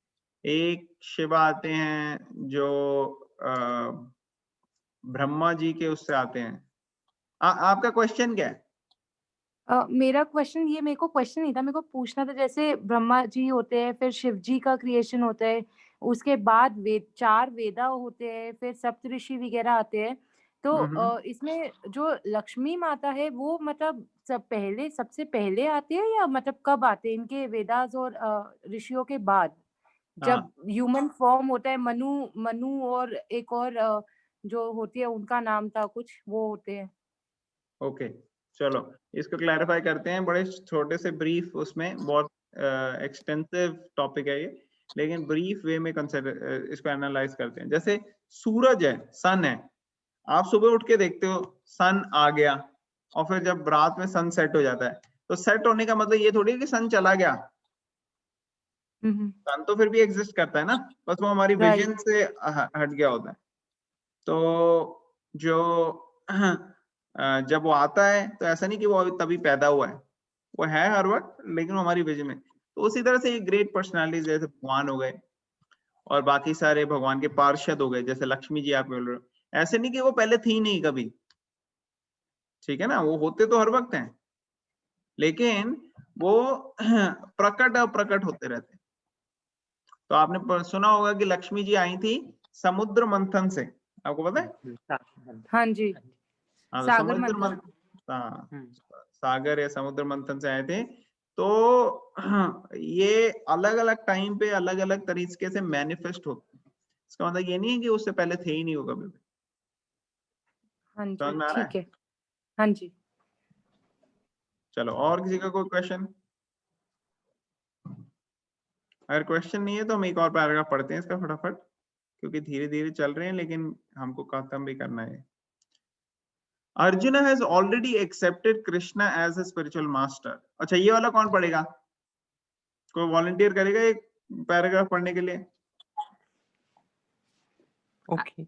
एक शिव आते हैं जो ब्रह्मा जी के उससे आते हैं। आपका क्वेश्चन क्या है? मेरा क्वेश्चन ये, मेरे को क्वेश्चन नहीं था, मेरे को पूछना था जैसे ब्रह्मा जी होते हैं, फिर शिव जी का क्रिएशन होता है, उसके बाद चार वेदा होते हैं, फिर सप्तऋषि वगैरह आते हैं। तो इसमें जो लक्ष्मी माता है वो मतलब सबसे पहले आते हैं या मतलब कब आते हैं इनके वेदास और ऋषियों के बाद, जब ह्यूमन फॉर्म होता है? मनु मनु और एक और जो होती है उनका नाम था कुछ, वो होते हैं। ओके चलो इसको क्लैरिफाई करते हैं, बड़े छोटे से ब्रीफ, उसमें बहुत एक्सटेंसिव टॉपिक है ये, लेकिन ब्रीफ वे में कंसिडर इसको एनालाइज करते हैं। जैसे सूरज है, सन है, आप सुबह उठ के देखते हो सन आ गया, और फिर जब रात में सन सेट हो जाता है, तो सेट होने का मतलब ये थोड़ी है कि सन चला गया। सन तो फिर भी एग्जिस्ट करता है ना, बस वो हमारी विजन से हट गया होता है। तो जो जब वो आता है तो ऐसा नहीं कि वो तभी पैदा हुआ है, वो है हर वक्त, लेकिन वो हमारी विजन में। तो उसी तरह से ये ग्रेट पर्सनालिटीज जैसे भगवान हो गए और बाकी सारे भगवान के पार्षद हो गए, जैसे लक्ष्मी जी आप बोल रहे हो, ऐसे नहीं कि वो पहले थी नहीं कभी, ठीक है ना, वो होते तो हर वक्त हैं, लेकिन वो प्रकट अप्रकट होते रहते हैं। तो आपने सुना होगा कि लक्ष्मी जी आई थी समुद्र मंथन से, आपको पता है? हाँ जी, हाँ तो सागर समुद्र मंथन। हाँ सागर या समुद्र मंथन से आए थे। तो ये अलग अलग टाइम पे अलग अलग तरीके से मैनिफेस्ट होते हैं। इसका मतलब ये नहीं है कि उससे पहले थे ही नहीं वो कभी भी। हाँ समझ जी में आ रहा ठीक है। हाँ जी। चलो और किसी का कोई क्वेश्चन? अगर क्वेश्चन नहीं है तो हम एक और पैराग्राफ पढ़ते हैं इसका फटाफट, क्योंकि धीरे धीरे चल रहे हैं लेकिन हमको खत्म भी करना है। Arjuna has already accepted Krishna as a spiritual master. अच्छा ये वाला कौन पढ़ेगा? कोई वॉलंटियर करेगा एक पैराग्राफ पढ़ने के लिए? Okay.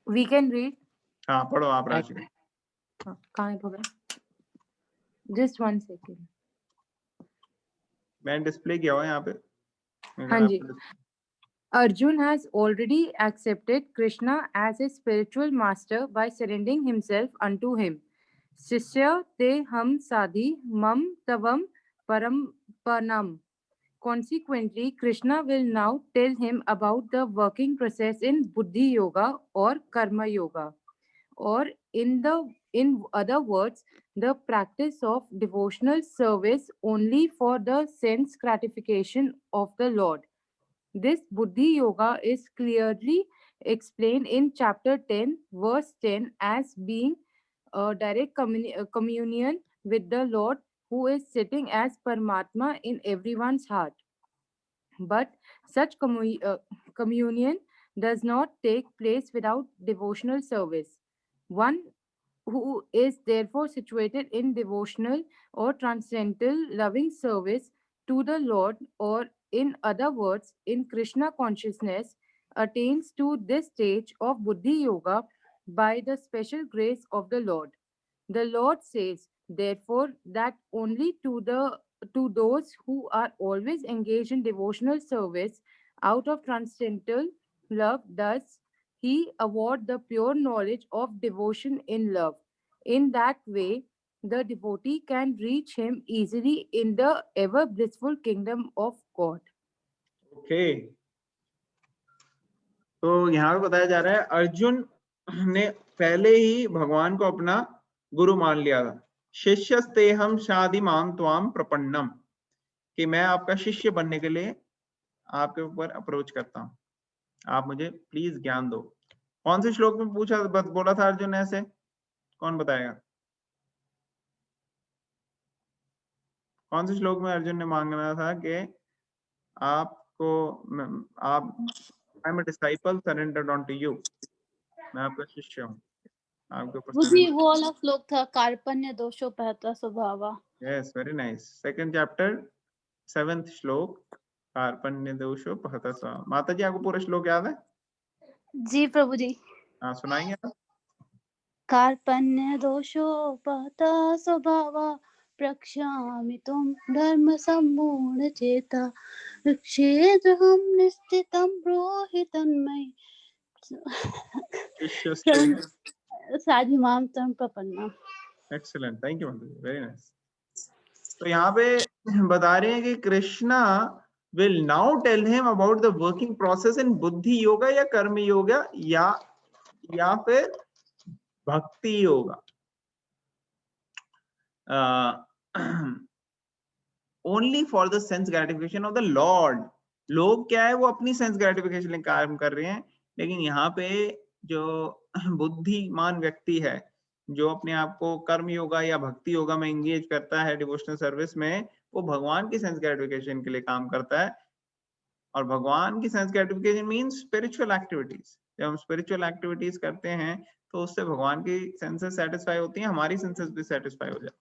We can read. हाँ पढ़ो आप राशि। कहाँ है भगवान? Just 1 second. मैं डिस्प्ले किया हुआ है यहाँ पे। हाँ जी। Arjun has already accepted Krishna as his spiritual master by surrendering himself unto him. Shishya te ham sadhi mam tavam parampanam. Consequently, Krishna will now tell him about the working process in Buddhi Yoga or Karma Yoga, or in other words, the practice of devotional service only for the sense gratification of the Lord. This Buddhi Yoga is clearly explained in chapter 10, verse 10, as being a direct communion with the Lord who is sitting as Paramatma in everyone's heart. But such communion does not take place without devotional service. One who is therefore situated in devotional or transcendental loving service to the Lord, or in other words, in Krishna consciousness, attains to this stage of Buddhi Yoga by the special grace of the Lord. The Lord says, therefore, that only to those who are always engaged in devotional service out of transcendental love does he award the pure knowledge of devotion in love. In that way, the devotee can reach him easily in the ever blissful kingdom of God. Okay तो यहाँ पे बताया जा रहा है अर्जुन ने पहले ही भगवान को अपना गुरु मान लिया था, शिष्यस्ते हम शादी माम त्वाम प्रपन्नम, कि मैं आपका शिष्य बनने के लिए आपके ऊपर अप्रोच करता हूँ, आप मुझे प्लीज ज्ञान दो। कौन से श्लोक में पूछा बोला था अर्जुन ने ऐसे, कौन बताएगा? कौन से श्लोक में अर्जुन ने मांगना था कि आपको आप I am a disciple surrendered onto you, मैं आपका शिष्य हूँ, आपके ऊपर बुद्धि वो वाला श्लोक था, कार्पण्य दोषोपहता स्वभाव। Yes, very nice. Second chapter 7th श्लोक, कार्पण्य दोषोपहता स्वभाव। माता जी आपको पूरा श्लोक याद है? जी प्रभु जी। हाँ सुनाएंगे आप? कार्पण्य दोषोपहता स्वभाव प्रक्ष्यामि तुम धर्म सम्मूढ़ चेता क्षेत्रहं निश्चितं ब्रूहि तन्मय शिष्यस्ते साधि माम त्वं प्रपन्नम। एक्सीलेंट, थैंक यू माता जी, वेरी नाइस। तो यहाँ पे बता रहे हैं कि Krishna will now tell him about the working process in बुद्धि योगा या कर्म योगा या फिर भक्ति yoga. Only for the sense gratification of the Lord. लोग क्या है, वो अपनी सेंस ग्रेटिफिकेशन लिए काम कर रहे हैं, लेकिन यहाँ पे जो बुद्धिमान व्यक्ति है, जो अपने आप को कर्म योगा या भक्ति योगा में एंगेज करता है, डिवोशनल सर्विस में, वो भगवान की सेंस ग्रेटिफिकेशन के लिए काम करता है। और भगवान की sense gratification means spiritual activities. जब हम स्पिरिचुअल एक्टिविटीज करते हैं तो उससे भगवान की सेंसेस सेटिस्फाई होती हैं, हमारी सेंसेस भी सेटिस्फाई हो जाती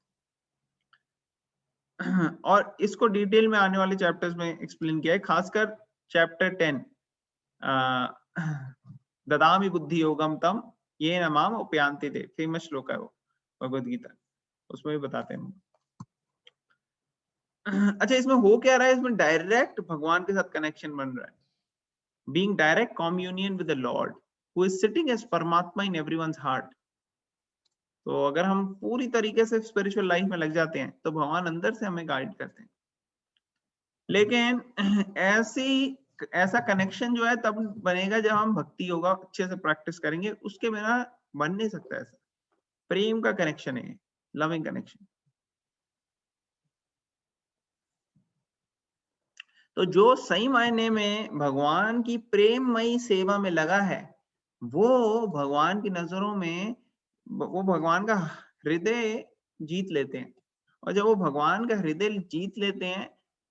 हैं। और इसको डिटेल में आने वाले चैप्टर्स में एक्सप्लेन किया है, खासकर चैप्टर 10 ददामि बुद्धि योगम तम ये नमाम उपयांति दे, फेमस श्लोक है वो भगवद गीता, उसमें भी बताते हैं। अच्छा, इसमें हो क्या रहा है, इसमें डायरेक्ट भगवान के साथ कनेक्शन बन रहा है, being direct communion with the Lord who is sitting as परमात्मा इन एवरीवन्स हार्ट। तो अगर हम पूरी तरीके से स्पिरिचुअल लाइफ में लग जाते हैं तो भगवान अंदर से हमें गाइड करते हैं। लेकिन ऐसा कनेक्शन जो है तब बनेगा जब हम भक्ति योगा अच्छे से प्रैक्टिस करेंगे, उसके बिना बन नहीं सकता ऐसा। प्रेम का कनेक्शन है, लविंग कनेक्शन। तो जो सही मायने में भगवान की प्रेममयी सेवा में लगा है, वो भगवान की नजरों में वो भगवान का हृदय जीत लेते हैं। और जब वो भगवान का हृदय जीत लेते हैं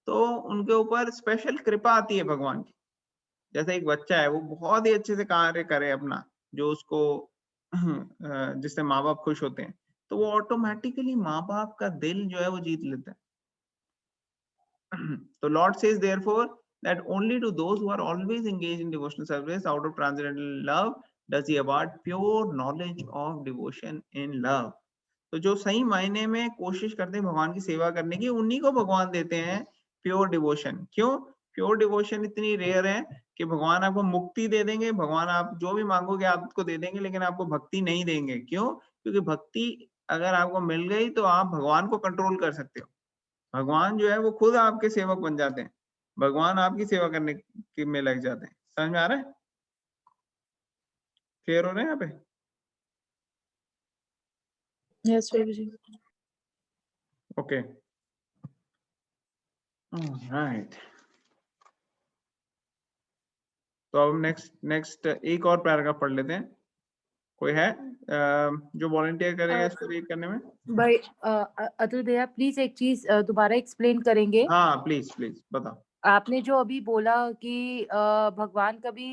तो उनके ऊपर स्पेशल कृपा आती है भगवान की। जैसे एक बच्चा है, वो बहुत ही अच्छे से कार्य करे अपना, जो उसको जिससे माँ बाप खुश होते हैं, तो वो ऑटोमेटिकली माँ बाप का दिल जो है वो जीत लेता है। So Lord says therefore that only to those who are always engaged in devotional service out of transcendental love does he award pure knowledge of devotion in love. तो जो सही मायने में कोशिश करते हैं भगवान की सेवा करने की, उन्हीं को भगवान देते हैं प्योर डिवोशन। क्यों? प्योर डिवोशन इतनी रेयर है कि भगवान आपको मुक्ति दे देंगे, भगवान आप जो भी मांगोगे आपको दे देंगे, लेकिन आपको भक्ति नहीं देंगे। क्यों? क्योंकि भक्ति अगर आपको मिल गई तो आप भगवान को कंट्रोल कर सकते हो। भगवान जो है वो खुद आपके सेवक बन जाते हैं, भगवान आपकी सेवा करने में लग जाते हैं। समझ में आ रहा है? क्लियर हो रहे हैं यहाँ पे? यस प्रभु जी। Okay, right. तो अब नेक्स्ट एक और पैराग्राफ पढ़ लेते हैं। कोई है जो वॉलंटियर करेगा इसको रीड करने में? भाई अतुल भैया प्लीज एक चीज दोबारा एक्सप्लेन करेंगे। हाँ प्लीज प्लीज बताओ। आपने जो अभी बोला कि भगवान कभी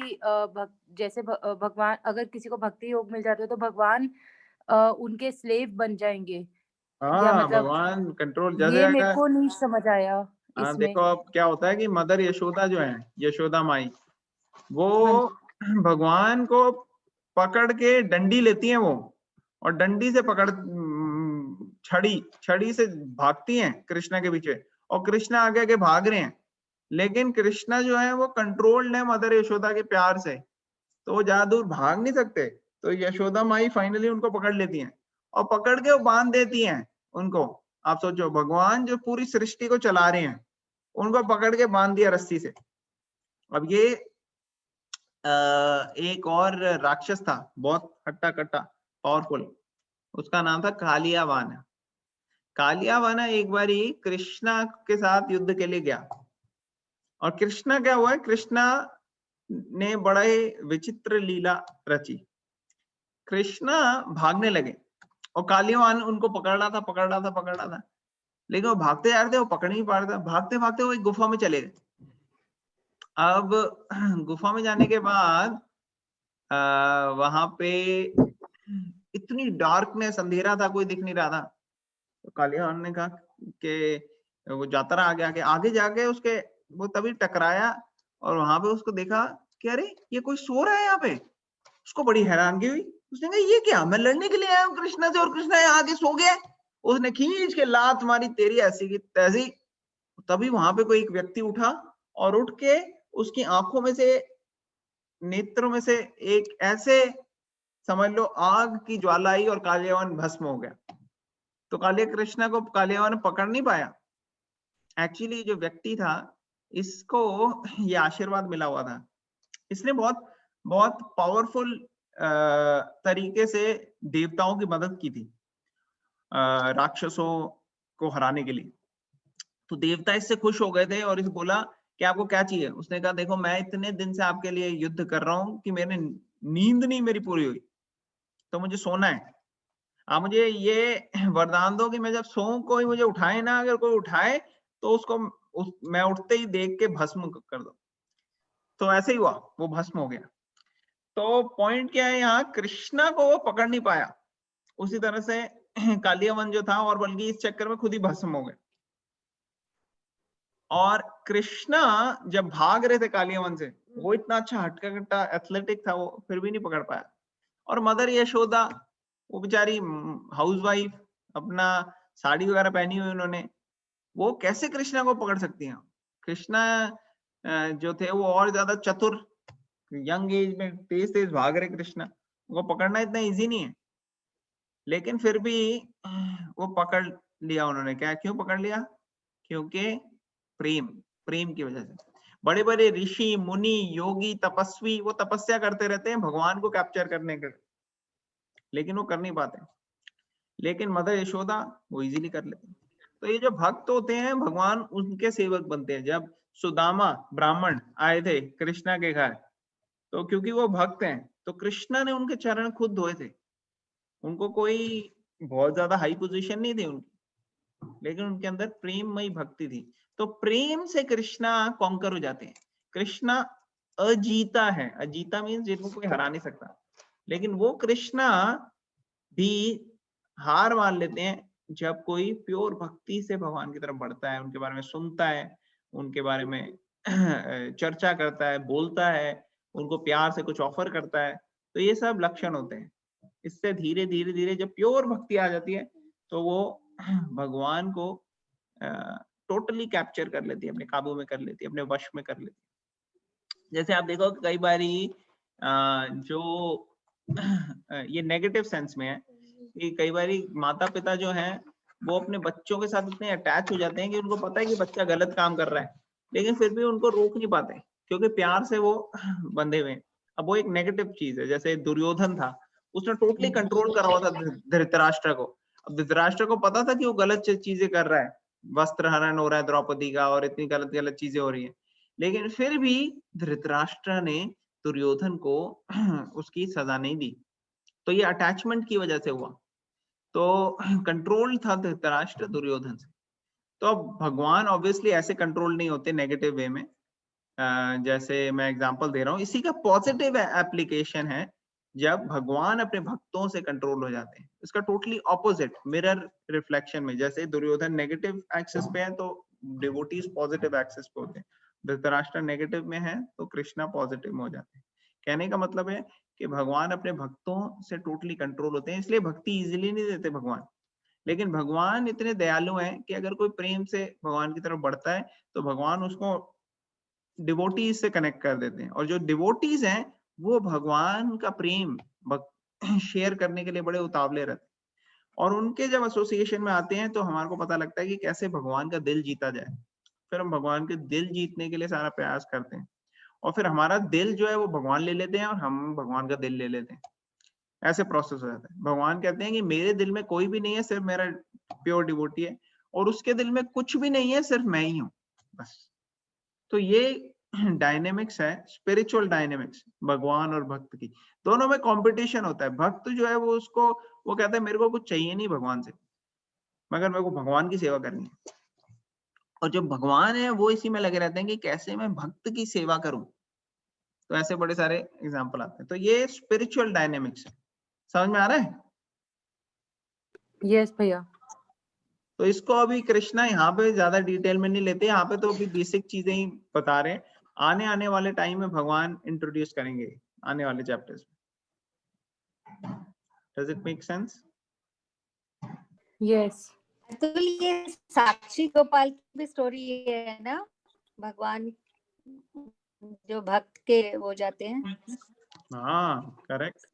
जैसे भगवान अगर किसी को भक्ति योग मिल जाता है तो भगवान उनके स्लेव बन जाएंगे, या हाँ, मतलब भगवान कंट्रोल जैसे ये मेरे अगर को नहीं समझ आया इसमें। देखो अब क्या होता है कि मदर यशोदा जो है, यशोदा माई, वो भगवान को पकड़ के डंडी लेती हैं वो, और डंडी से पकड़ छड़ी से भागती हैं कृष्णा के पीछे, और कृष्णा आगे आगे भाग रहे हैं। लेकिन कृष्णा जो है वो कंट्रोल्ड है मदर यशोदा के प्यार से, तो वो ज्यादा दूर भाग नहीं सकते। तो यशोदा माई फाइनली उनको पकड़ लेती हैं और पकड़ के वो बांध देती हैं उनको। आप सोचो, भगवान जो पूरी सृष्टि को चला रहे हैं, उनको पकड़ के बांध दिया रस्सी से। अब ये एक और राक्षस था, बहुत हट्टा कट्टा पावरफुल, उसका नाम था कालियावान। कालियावाना एक बारी कृष्णा के साथ युद्ध के लिए गया, और कृष्णा क्या हुआ है, कृष्णा ने बड़े विचित्र लीला रची। कृष्णा भागने लगे और कालियावान उनको पकड़ रहा था, लेकिन वो भागते जा रहे थे, वो पकड़ नहीं पा रहा था। भागते भागते वो एक गुफा में चले गए। अब गुफा में जाने के बाद वहां पे इतनी डार्कनेस, अंधेरा था, कोई दिख नहीं रहा था। तो कालियावान ने कहा कि वो जाता रहा आगे आगे जाके उसके वो तभी टकराया, और वहां पे उसको देखा कि अरे ये कोई सो रहा है यहाँ पे। उसको बड़ी हैरानगी हुई। उसने कहा ये क्या, मैं लड़ने के लिए आया हूँ कृष्णा से और कृष्णा यहाँ आगे सो गया। उसने खींच के लात मारी, तेरी ऐसी की तैसी। तभी वहां पे कोई एक व्यक्ति उठा और उठ के उसकी आंखों में से, नेत्रों में से एक ऐसे समझ लो आग की ज्वाला आई और कालियावान भस्म हो गया। तो कृष्णा को कालियावान पकड़ नहीं पाया। एक्चुअली जो व्यक्ति था इसको ये आशीर्वाद मिला हुआ था, इसने बहुत बहुत पावरफुल तरीके से देवताओं की मदद की थी राक्षसों को हराने के लिए। तो देवता इससे खुश हो गए थे और इसे बोला कि आपको क्या चाहिए। उसने कहा देखो मैं इतने दिन से आपके लिए युद्ध कर रहा हूं कि मैंने नींद नहीं मेरी पूरी हुई, तो मुझे सोना है। आप मुझे ये वरदान दो कि मैं जब सोऊं कोई मुझे उठाए ना, अगर कोई उठाए तो उसको मैं उठते ही देख के भस्म कर दो। तो ऐसे ही हुआ, वो भस्म हो गया। तो पॉइंट क्या है यहाँ, कृष्णा को वो पकड़ नहीं पाया, उसी तरह से कालियावन जो था, और बल्कि इस चक्कर में खुद ही भस्म हो गए। और कृष्णा जब भाग रहे थे कालियावन से, वो इतना अच्छा हटका कट्टा एथलेटिक था, वो फिर भी नहीं पकड़ पाया। और मदर यशोदा, वो बेचारी हाउसवाइफ, अपना साड़ी वगैरह पहनी हुई उन्होंने, वो कैसे कृष्णा को पकड़ सकती हैं। कृष्णा जो थे वो और ज्यादा चतुर, यंग एज में तेज तेज भाग रहे कृष्णा, उनको पकड़ना इतना इजी नहीं है। लेकिन फिर भी वो पकड़ लिया उन्होंने। क्या, क्यों पकड़ लिया? क्योंकि प्रेम की वजह से। बड़े बड़े ऋषि मुनि योगी तपस्वी वो तपस्या करते रहते हैं भगवान को कैप्चर करने के, लेकिन वो कर नहीं पाते। लेकिन मदर यशोदा वो इजीली कर लेते हैं। तो ये जो भक्त होते हैं भगवान उनके सेवक बनते हैं। जब सुदामा ब्राह्मण आए थे कृष्णा के घर, तो क्योंकि वो भक्त हैं तो कृष्णा ने उनके चरण खुद धोए थे। उनको कोई बहुत ज्यादा हाई पोजीशन नहीं थी उनकी, लेकिन उनके अंदर प्रेममयी भक्ति थी। तो प्रेम से कृष्णा कॉन्कर हो जाते हैं। कृष्णा अजीता है, अजीता मीन्स जिनको कोई हरा नहीं सकता, लेकिन वो कृष्णा भी हार मान लेते हैं जब कोई प्योर भक्ति से भगवान की तरफ बढ़ता है, उनके बारे में सुनता है, उनके बारे में चर्चा करता है, बोलता है, उनको प्यार से कुछ ऑफर करता है। तो ये सब लक्षण होते हैं। इससे धीरे धीरे धीरे जब प्योर भक्ति आ जाती है तो वो भगवान को टोटली कैप्चर कर लेती है, अपने काबू में कर लेती है, अपने वश में कर लेती है। जैसे आप देखो कई बारी जो ये नेगेटिव सेंस में है कि कई बारी माता पिता जो हैं वो अपने बच्चों के साथ इतने अटैच हो जाते हैं कि उनको पता है कि बच्चा गलत काम कर रहा है, लेकिन फिर भी उनको रोक नहीं पाते क्योंकि प्यार से वो बंधे हुए हैं। अब वो एक नेगेटिव चीज है। जैसे दुर्योधन था, उसने टोटली कंट्रोल करा हुआ था धृतराष्ट्र को। अब धृतराष्ट्र को पता था कि वो गलत चीजें कर रहा है, वस्त्र हरण हो रहा है द्रौपदी का और इतनी गलत गलत चीजें हो रही है, लेकिन फिर भी धृतराष्ट्र ने दुर्योधन को उसकी सजा नहीं दी। तो ये अटैचमेंट की वजह से हुआ। तो कंट्रोल था धृतराष्ट्र दुर्योधन से। तो अब भगवान ऑब्वियसली ऐसे कंट्रोल नहीं होते नेगेटिव वे में। जैसे मैं एग्जांपल दे रहा हूँ, इसी का पॉजिटिव एप्लीकेशन है जब भगवान अपने भक्तों से कंट्रोल हो जाते हैं। इसका टोटली ऑपोजिट मिरर रिफ्लेक्शन में, जैसे दुर्योधन नेगेटिव एक्सिस पे है तो डिवोटीज पॉजिटिव एक्सिस पे होते हैं, धृतराष्ट्र नेगेटिव में है तो कृष्णा पॉजिटिव में हो जाते हैं। कहने का मतलब है कि भगवान अपने भक्तों से टोटली कंट्रोल होते हैं, इसलिए भक्ति इजीली नहीं देते भगवान। लेकिन भगवान इतने दयालु हैं कि अगर कोई प्रेम से भगवान की तरफ बढ़ता है तो भगवान उसको डिवोटीज से कनेक्ट कर देते हैं। और जो डिवोटीज हैं वो भगवान का प्रेम शेयर करने के लिए बड़े उतावले रहते हैं, और उनके जब एसोसिएशन में आते हैं तो हमारे को पता लगता है कि कैसे भगवान का दिल जीता जाए। फिर हम भगवान के दिल जीतने के लिए सारा प्रयास करते हैं, और फिर हमारा दिल जो है वो भगवान ले लेते हैं और हम भगवान का दिल ले लेते हैं। ऐसे प्रोसेस हो जाता है। भगवान कहते हैं कि मेरे दिल में कोई भी नहीं है, सिर्फ मेरा प्योर डिवोटी है और उसके दिल में कुछ भी नहीं है, सिर्फ मैं ही हूँ बस। तो ये डायनेमिक्स है, स्पिरिचुअल डायनेमिक्स भगवान और भक्त की। दोनों में कंपटीशन होता है। भक्त जो है वो कहता है मेरे को कुछ चाहिए नहीं भगवान से, मगर मेरे को भगवान की सेवा करनी है। और जो भगवान है वो इसी में लगे रहते हैं कि कैसे मैं भक्त की सेवा करूं। तो ऐसे बड़े सारे एग्जाम्पल आते हैं। तो ये स्पिरिचुअल डायनेमिक्स है। समझ में आ रहा है? यस भैया। तो इसको अभी कृष्णा यहाँ पे ज्यादा डिटेल में नहीं लेते, यहाँ पे तो अभी बेसिक चीजें ही बता रहे हैं। आने वाले टाइम में भगवान इंट्रोड्यूस करेंगे आने वाले चैप्टर्स में। Does it make sense? Yes. तो ये साक्षी गोपाल की भी स्टोरी है ना, भगवान जो भक्त के हो जाते हैं। हाँ करेक्ट।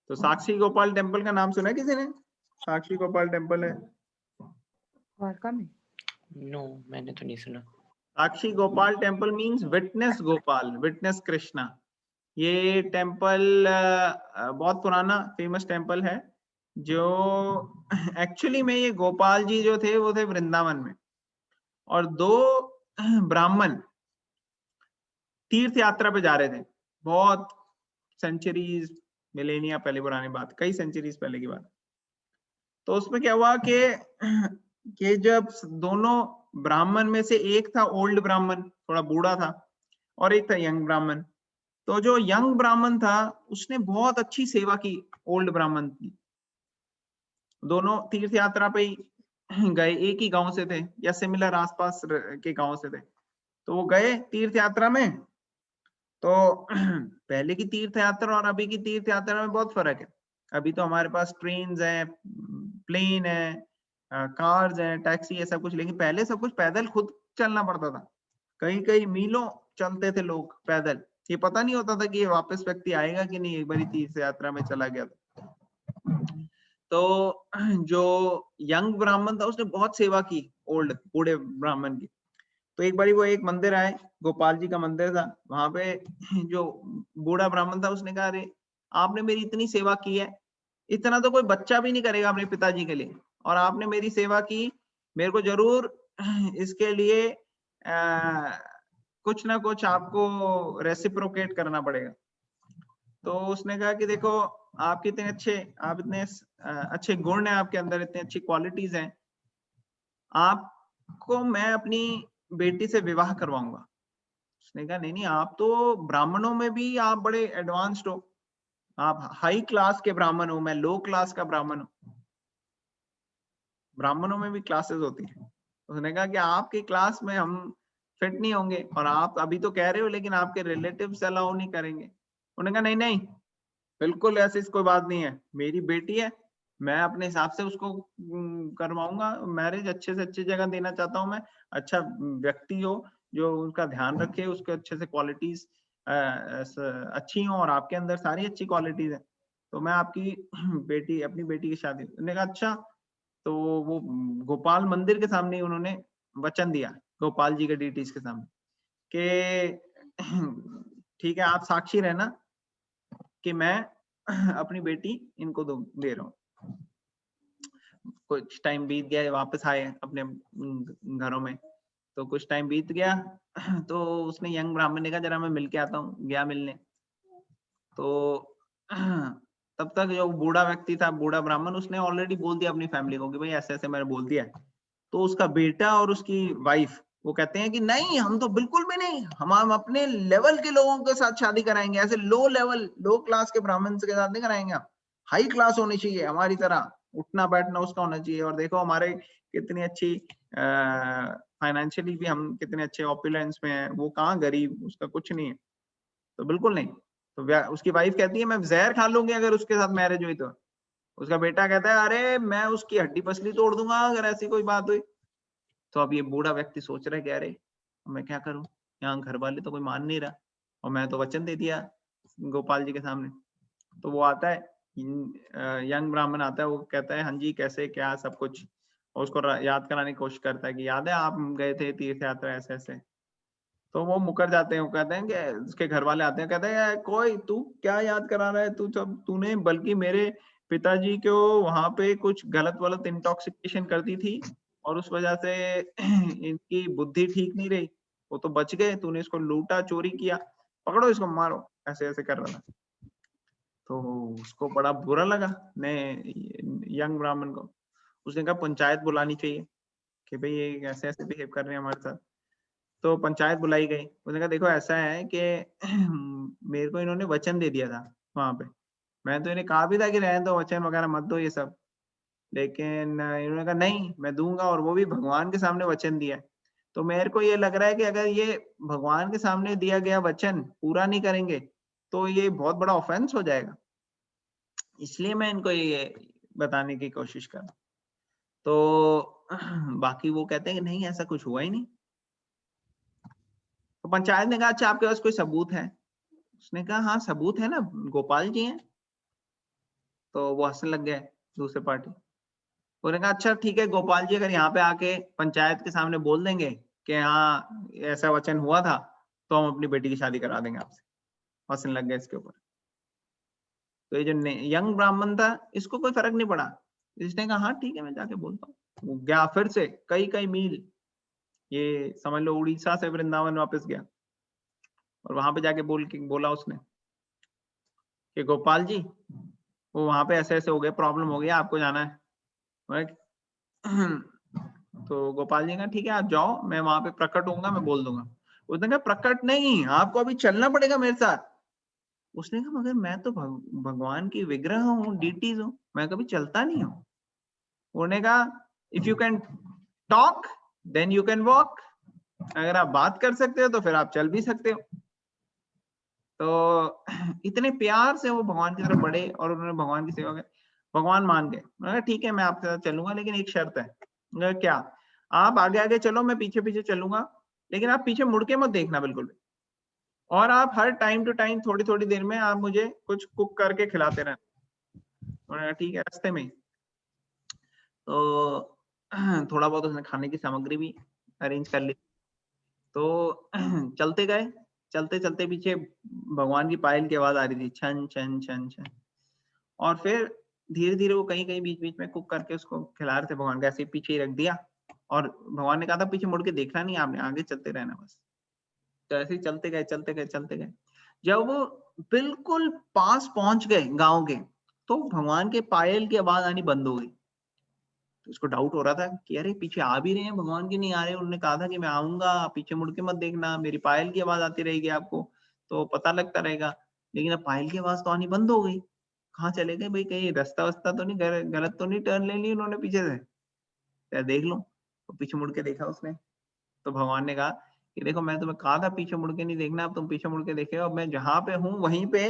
तो साक्षी गोपाल टेम्पल का नाम सुना है किसी ने? साक्षी गोपाल टेम्पल है द्वारका में। नो, मैंने तो नहीं सुना। Sakshi Gopal temple means witness Gopal, witness Krishna. ये टेम्पल बहुत पुराना फेमस टेम्पल है, जो एक्चुअली में ये गोपाल जी जो थे वो थे वृंदावन में, और दो ब्राह्मण तीर्थ यात्रा पे जा रहे थे, बहुत सेंचुरीज मिलेनिया पहले, पुरानी बात, कई सेंचुरीज पहले की बात। तो उसमें क्या हुआ कि जब दोनों ब्राह्मण में से एक था ओल्ड ब्राह्मण, थोड़ा बूढ़ा था, और एक था यंग ब्राह्मण। तो जो यंग ब्राह्मण था उसने बहुत अच्छी सेवा की ओल्ड ब्राह्मण की। दोनों तीर्थ यात्रा पे गए, एक ही गांव से थे या सिमिलर आसपास के गांव से थे। तो वो गए तीर्थ यात्रा में। तो पहले की तीर्थ यात्रा और अभी की तीर्थ यात्रा में बहुत फर्क है। अभी तो हमारे पास ट्रेन्स हैं, प्लेन है, कार्स हैं, टैक्सी है, सब कुछ। लेकिन पहले सब कुछ पैदल खुद चलना पड़ता था। कई कई मीलों चलते थे लोग पैदल। ये पता नहीं होता था कि ये वापस व्यक्ति आएगा कि नहीं, एक बार तीर्थ यात्रा में चला गया था। तो जो यंग ब्राह्मण था उसने बहुत सेवा की ओल्ड बूढ़े ब्राह्मण की। तो एक बारी वो एक मंदिर आए, गोपाल जी का मंदिर था वहां पे। जो बूढ़ा ब्राह्मण था उसने कहा, अरे आपने मेरी इतनी सेवा की है, इतना तो कोई बच्चा भी नहीं करेगा अपने पिताजी के लिए, और आपने मेरी सेवा की, मेरे को जरूर इसके लिए कुछ ना कुछ आपको रेसिप्रोकेट करना पड़ेगा। तो उसने कहा कि देखो आप कितने अच्छे, आप इतने अच्छे गुण हैं आपके अंदर, इतनी अच्छी क्वालिटीज हैं, आपको मैं अपनी बेटी से विवाह करवाऊंगा। उसने कहा नहीं नहीं, आप तो ब्राह्मणों में भी आप बड़े एडवांस्ड हो, आप हाई क्लास के ब्राह्मण हो, मैं लो क्लास का ब्राह्मण हूँ। ब्राह्मणों में भी क्लासेस होती है। उसने कहा कि आपकी क्लास में हम फिट नहीं होंगे, और आप अभी तो कह रहे हो लेकिन आपके रिलेटिव्स अलाउ नहीं करेंगे। उन्होंने कहा नहीं नहीं, बिल्कुल ऐसी कोई बात नहीं है, मेरी बेटी है, मैं अपने हिसाब से उसको करवाऊंगा मैरिज। अच्छे से अच्छी जगह देना चाहता हूँ मैं, अच्छा व्यक्ति हो जो उसका ध्यान रखे, उसके अच्छे से क्वालिटीज अच्छी हो, और आपके अंदर सारी अच्छी क्वालिटीज है, तो मैं आपकी बेटी, अपनी बेटी की शादी। उन्होंने कहा अच्छा। तो वो गोपाल मंदिर के सामने ही उन्होंने वचन दिया, गोपाल जी के डीटीज के सामने, कि ठीक है आप साक्षी रहना कि मैं अपनी बेटी इनको दे रहा हूँ। कुछ टाइम बीत गया, वापस आए अपने घरों में। तो कुछ टाइम बीत गया, तो उसने यंग ब्राह्मण ने कहा जरा मैं मिल के आता हूँ। गया मिलने, तो तब तक जो बूढ़ा व्यक्ति था, बूढ़ा ब्राह्मण, उसने ऑलरेडी बोल दिया अपनी फैमिली को कि भाई ऐसे ऐसे मैंने बोल दिया है। तो उसका बेटा और उसकी वाइफ वो कहते हैं कि नहीं, हम तो बिल्कुल भी नहीं, हम अपने लेवल के लोगों के साथ शादी कराएंगे, ऐसे लो लेवल लो क्लास के ब्राह्मण के साथ नहीं कराएंगे, हम हाई क्लास होनी चाहिए, हमारी तरह उठना बैठना उसका होना चाहिए, और देखो हमारे कितनी अच्छी फाइनेंशियली भी हम कितने अच्छे ऑपुलेंस में हैं, वो कहाँ गरीब, उसका कुछ नहीं है। तो बिल्कुल नहीं। तो उसकी वाइफ कहती है मैं जहर खा लूंगी अगर उसके साथ मैरिज हुई तो। उसका बेटा कहता है अरे मैं उसकी हड्डी पसली तोड़ दूंगा अगर ऐसी कोई बात हुई। तो अब ये बूढ़ा व्यक्ति सोच रहा है कि अरे मैं क्या करूं, यहाँ घर वाले तो कोई मान नहीं रहा, और मैं तो वचन दे दिया गोपाल जी के सामने। तो वो आता है, यंग ब्राह्मण आता है, वो कहता है हाँ जी कैसे क्या सब कुछ, और उसको याद कराने की कोशिश करता है कि याद है आप गए थे तीर्थ यात्रा ऐसे ऐसे। तो वो मुकर जाते हैं, वो कहते हैं कि उसके घर वाले आते हैं, कहते हैं कोई तू क्या याद करा रहा है, तू सब तूने बल्कि मेरे पिताजी को वहां पे कुछ गलत इंटॉक्सिकेशन कर दी थी और उस वजह से इनकी बुद्धि ठीक नहीं रही, वो तो बच गए। तूने इसको लूटा, चोरी किया, पकड़ो इसको, मारो, ऐसे ऐसे कर रहा था। तो उसको बड़ा बुरा लगा ने यंग ब्राह्मण को। उसने कहा पंचायत बुलानी चाहिए कि भाई ये ऐसे ऐसे बिहेव कर रहे हैं हमारे साथ। तो पंचायत बुलाई गई। उसने कहा देखो ऐसा है कि मेरे को इन्होंने वचन दे दिया था वहां पे, मैं तो इन्हें कहा भी था कि रहने दो, वचन वगैरह मत दो ये सब, लेकिन इन्होंने कहा नहीं मैं दूंगा, और वो भी भगवान के सामने वचन दिया है। तो मेरे को ये लग रहा है कि अगर ये भगवान के सामने दिया गया वचन पूरा नहीं करेंगे तो ये बहुत बड़ा ऑफेंस हो जाएगा, इसलिए मैं इनको ये बताने की कोशिश कर। तो बाकी वो कहते हैं कि नहीं ऐसा कुछ हुआ ही नहीं। तो पंचायत ने कहा अच्छा आपके पास कोई सबूत है? उसने कहा हाँ सबूत है ना, गोपाल जी हैं। तो वो हंसने लग गए दूसरे पार्टी। उन्होंने कहा अच्छा ठीक है, गोपाल जी अगर यहाँ पे आके पंचायत के सामने बोल देंगे कि हाँ ऐसा वचन हुआ था तो हम अपनी बेटी की शादी करा देंगे आपसे। हंसने लग गए इसके ऊपर। तो ये जो यंग ब्राह्मण था इसको कोई फर्क नहीं पड़ा, इसने कहा हाँ ठीक है मैं जाके बोलता हूँ। वो गया फिर से कई कई मील, ये समझ लो उड़ीसा से वृंदावन वापस गया और वहां पे जाके बोला उसने कि गोपाल जी वो वहां पे ऐसे ऐसे हो गए, प्रॉब्लम हो गया, आपको जाना है। तो गोपाल जी ने कहा ठीक है आप जाओ, मैं वहां पे प्रकट होऊंगा, मैं बोल दूंगा। उसने कहा प्रकट नहीं, आपको अभी चलना पड़ेगा मेरे साथ। उसने कहा मगर मैं तो भगवान की विग्रह हूँ, डीटीज हूँ, मैं कभी चलता नहीं हूँ। उन्होंने कहा if you can talk then you can walk, अगर आप बात कर सकते हो तो फिर आप चल भी सकते हो। तो इतने प्यार से वो भगवान की तरफ बढ़े और उन्होंने भगवान की सेवा की। भगवान मान गए, ठीक है मैं आपके साथ चलूंगा लेकिन एक शर्त है। क्या? आप आगे आगे चलो, मैं पीछे पीछे चलूंगा, लेकिन आप पीछे मुड़ के मत देखना बिल्कुल भी, और आप हर टाइम टू टाइम थोड़ी थोड़ी देर में आप मुझे कुछ कुक करके खिलाते रहना। ठीक है, रास्ते में तो थोड़ा बहुत उसने खाने की सामग्री भी अरेंज कर ली। तो चलते गए, चलते चलते पीछे भगवान की पायल की आवाज आ रही थी, छन छन छन छन। और फिर धीरे धीरे वो कहीं कहीं बीच बीच में कुक करके उसको खिला रहे थे भगवान को, ऐसे पीछे ही रख दिया। और भगवान ने कहा था पीछे मुड़ के देखना नहीं आपने, आगे चलते रहना बस। तो ऐसे ही चलते गए चलते गए चलते गए। जब वो बिल्कुल पास पहुंच गए गांव के, तो भगवान के पायल की आवाज आनी बंद हो गई। तो उसको डाउट हो रहा था कि अरे पीछे आ भी रहे हैं भगवान की, नहीं आ रहे। उन्होंने कहा था कि मैं आऊंगा, पीछे मुड़ के मत देखना, मेरी पायल की आवाज आती रहेगी आपको तो पता लगता रहेगा। लेकिन अब पायल की आवाज तो आनी बंद हो गई। कहाँ चले गए भाई, कहीं रास्ता वास्ता तो नहीं, गलत तो नहीं टर्न ले ली उन्होंने पीछे से, तो देख लो। तो पीछे मुड़ के देखा उसने, तो भगवान ने कहा कि देखो मैं तुम्हें कहा था पीछे मुड़ के नहीं देखना, अब तुम पीछे मुड़ के देखे, अब मैं जहां पे हूँ वहीं पे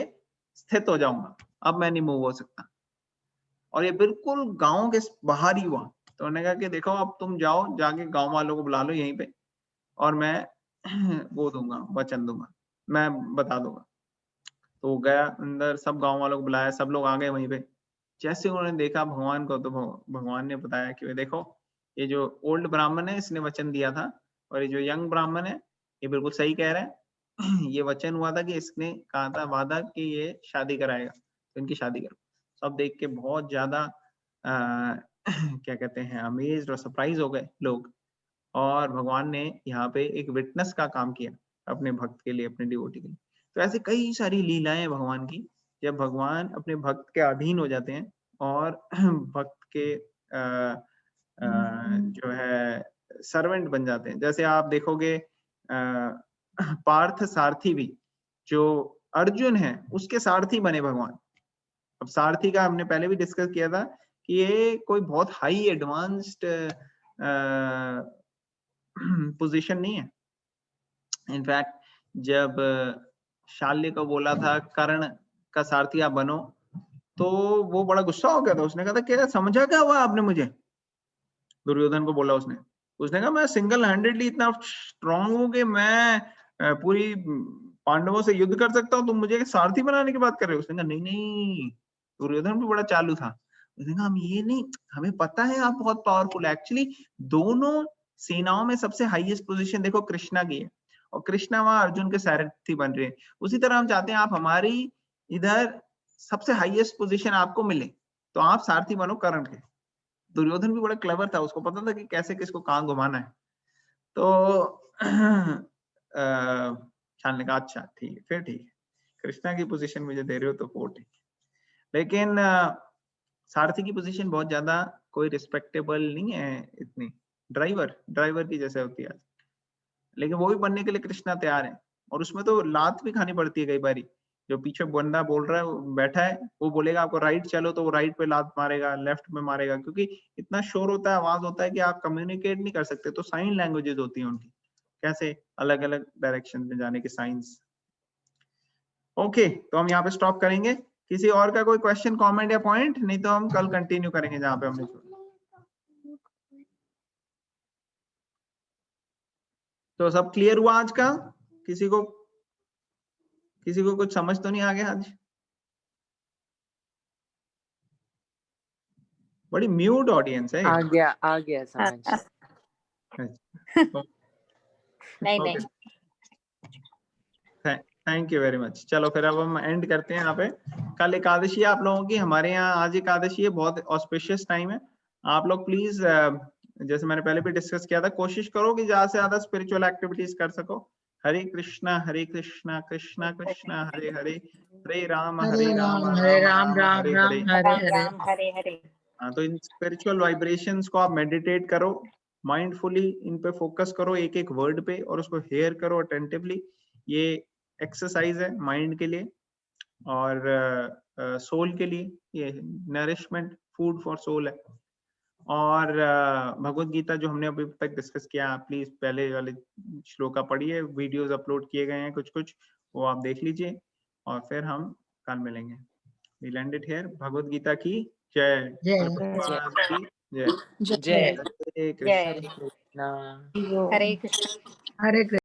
स्थित हो जाऊंगा, अब मैं नहीं मूव हो सकता। और ये बिल्कुल गांव के बाहर ही हुआ। तो उन्होंने कहा कि देखो अब तुम जाओ, जाके गांव वालों को बुला लो यहीं पे, और मैं वो दूंगा, वचन दूंगा, मैं बता दूंगा। तो वो गया अंदर, सब गांव वालों को बुलाया, सब लोग आ गए वहीं पे। जैसे उन्होंने देखा भगवान को, तो भगवान ने बताया कि देखो ये जो ओल्ड ब्राह्मण है इसने वचन दिया था, और ये जो यंग ब्राह्मण है ये बिल्कुल सही कह रहा है। ये वचन हुआ था कि इसने कहा था वादा कि ये शादी कराएगा, तो इनकी शादी करो। सब देख के बहुत ज्यादा क्या कहते हैं, अमेज्ड और सरप्राइज हो गए लोग। और भगवान ने यहाँ पे एक विटनेस का काम किया अपने भक्त के लिए, अपने डिवोटी के लिए। तो ऐसे कई सारी लीलाएं भगवान की, जब भगवान अपने भक्त के अधीन हो जाते हैं और भक्त के जो है सर्वेंट बन जाते हैं। जैसे आप देखोगे पार्थ सारथी भी, जो अर्जुन है उसके सारथी बने भगवान। अब सारथी का हमने पहले भी डिस्कस किया था कि ये कोई बहुत हाई एडवांस्ड पोजीशन नहीं है। इनफैक्ट जब शाल्य को बोला था कर्ण का सारथी आप बनो, तो वो बड़ा गुस्सा हो गया था। उसने कहा था क्या समझा क्या हुआ आपने मुझे? दुर्योधन को बोला उसने कहा मैं सिंगल हैंडेडली इतना स्ट्रांग हूं कि मैं पूरी पांडवों से युद्ध कर सकता हूँ, तुम मुझे सारथी बनाने की बात कर रहे हो? उसने कहा नहीं नहीं, दुर्योधन भी बड़ा चालू था। उसने कहा हम ये नहीं, हमें पता है आप बहुत पावरफुल। एक्चुअली दोनों सेनाओं में सबसे हाईएस्ट पोजीशन देखो कृष्णा की है, और कृष्णा वहां अर्जुन के सारथी बन रहे हैं। उसी तरह हम चाहते हैं आप हमारी इधर सबसे हाईएस्ट पोजीशन आपको मिले, तो आप सारथी बनो कर्ण के। दुर्योधन भी बड़ा क्लेवर था, उसको पता था कि कैसे किसको कहाँ घुमाना है। तो शान ने कहा अच्छा ठीक है, फिर ठीक है, कृष्णा की पोजीशन मुझे दे रहे हो तो वो ठीक है। लेकिन सारथी की पोजीशन बहुत ज्यादा कोई रिस्पेक्टेबल नहीं है इतनी, ड्राइवर की जैसे होती है, लेकिन वो भी बनने के लिए कृष्णा तैयार है। और उसमें तो लात भी खानी पड़ती है कई बारी। जो पीछे बंदा बोल रहा है, वो बैठा है, वो बोलेगा आपको राइट चलो तो वो राइट पे लात मारेगा, लेफ्ट में मारेगा, क्योंकि इतना शोर होता है, आवाज होता है कि आप कम्युनिकेट नहीं कर सकते। तो साइन लैंग्वेजेस होती हैं उनकी, कैसे अलग अलग डायरेक्शन में जाने के साइंस। ओके, तो हम यहाँ पे स्टॉप करेंगे। किसी और का कोई क्वेश्चन, कमेंट या पॉइंट? नहीं तो हम कल कंटिन्यू करेंगे जहाँ पे हमने छोड़ा। तो सब क्लियर हुआ आज का? किसी को कुछ समझ तो नहीं आ गया आज? बड़ी म्यूट ऑडियंस है। आ गया समझ। नहीं थैंक यू वेरी मच। चलो फिर अब हम एंड करते हैं यहाँ पे। कल एकादशी है आप लोगों की, हमारे यहाँ आज एकादशी है, बहुत ऑस्पिशियस टाइम है। आप लोग प्लीज, जैसे मैंने पहले भी डिस्कस किया था, कोशिश करो कि ज्यादा से ज्यादा स्पिरिचुअल एक्टिविटीज कर सको। हरे कृष्णा कृष्णा कृष्णा हरे हरे, हरे राम राम हरे हरे। राम हरे हरे। हाँ, तो इन स्पिरिचुअल वाइब्रेशंस को आप मेडिटेट करो, माइंडफुली इन पे फोकस करो, एक एक वर्ड पे, और उसको हेयर करो अटेंटिवली। ये एक्सरसाइज है माइंड के लिए और सोल के लिए, ये नरिशमेंट, फूड फॉर सोल है। और भगवत गीता जो हमने अभी तक डिस्कस किया, प्लीज पहले वाले श्लोका पढ़िए, वीडियोस अपलोड किए गए हैं कुछ वो आप देख लीजिए, और फिर हम कल मिलेंगे। We land it here. Bhagavad Gita की जय। भगवान की जय। जय हरे जय कृष्ण। कृष्णा। हरे कृष्ण। हरे कृष्ण।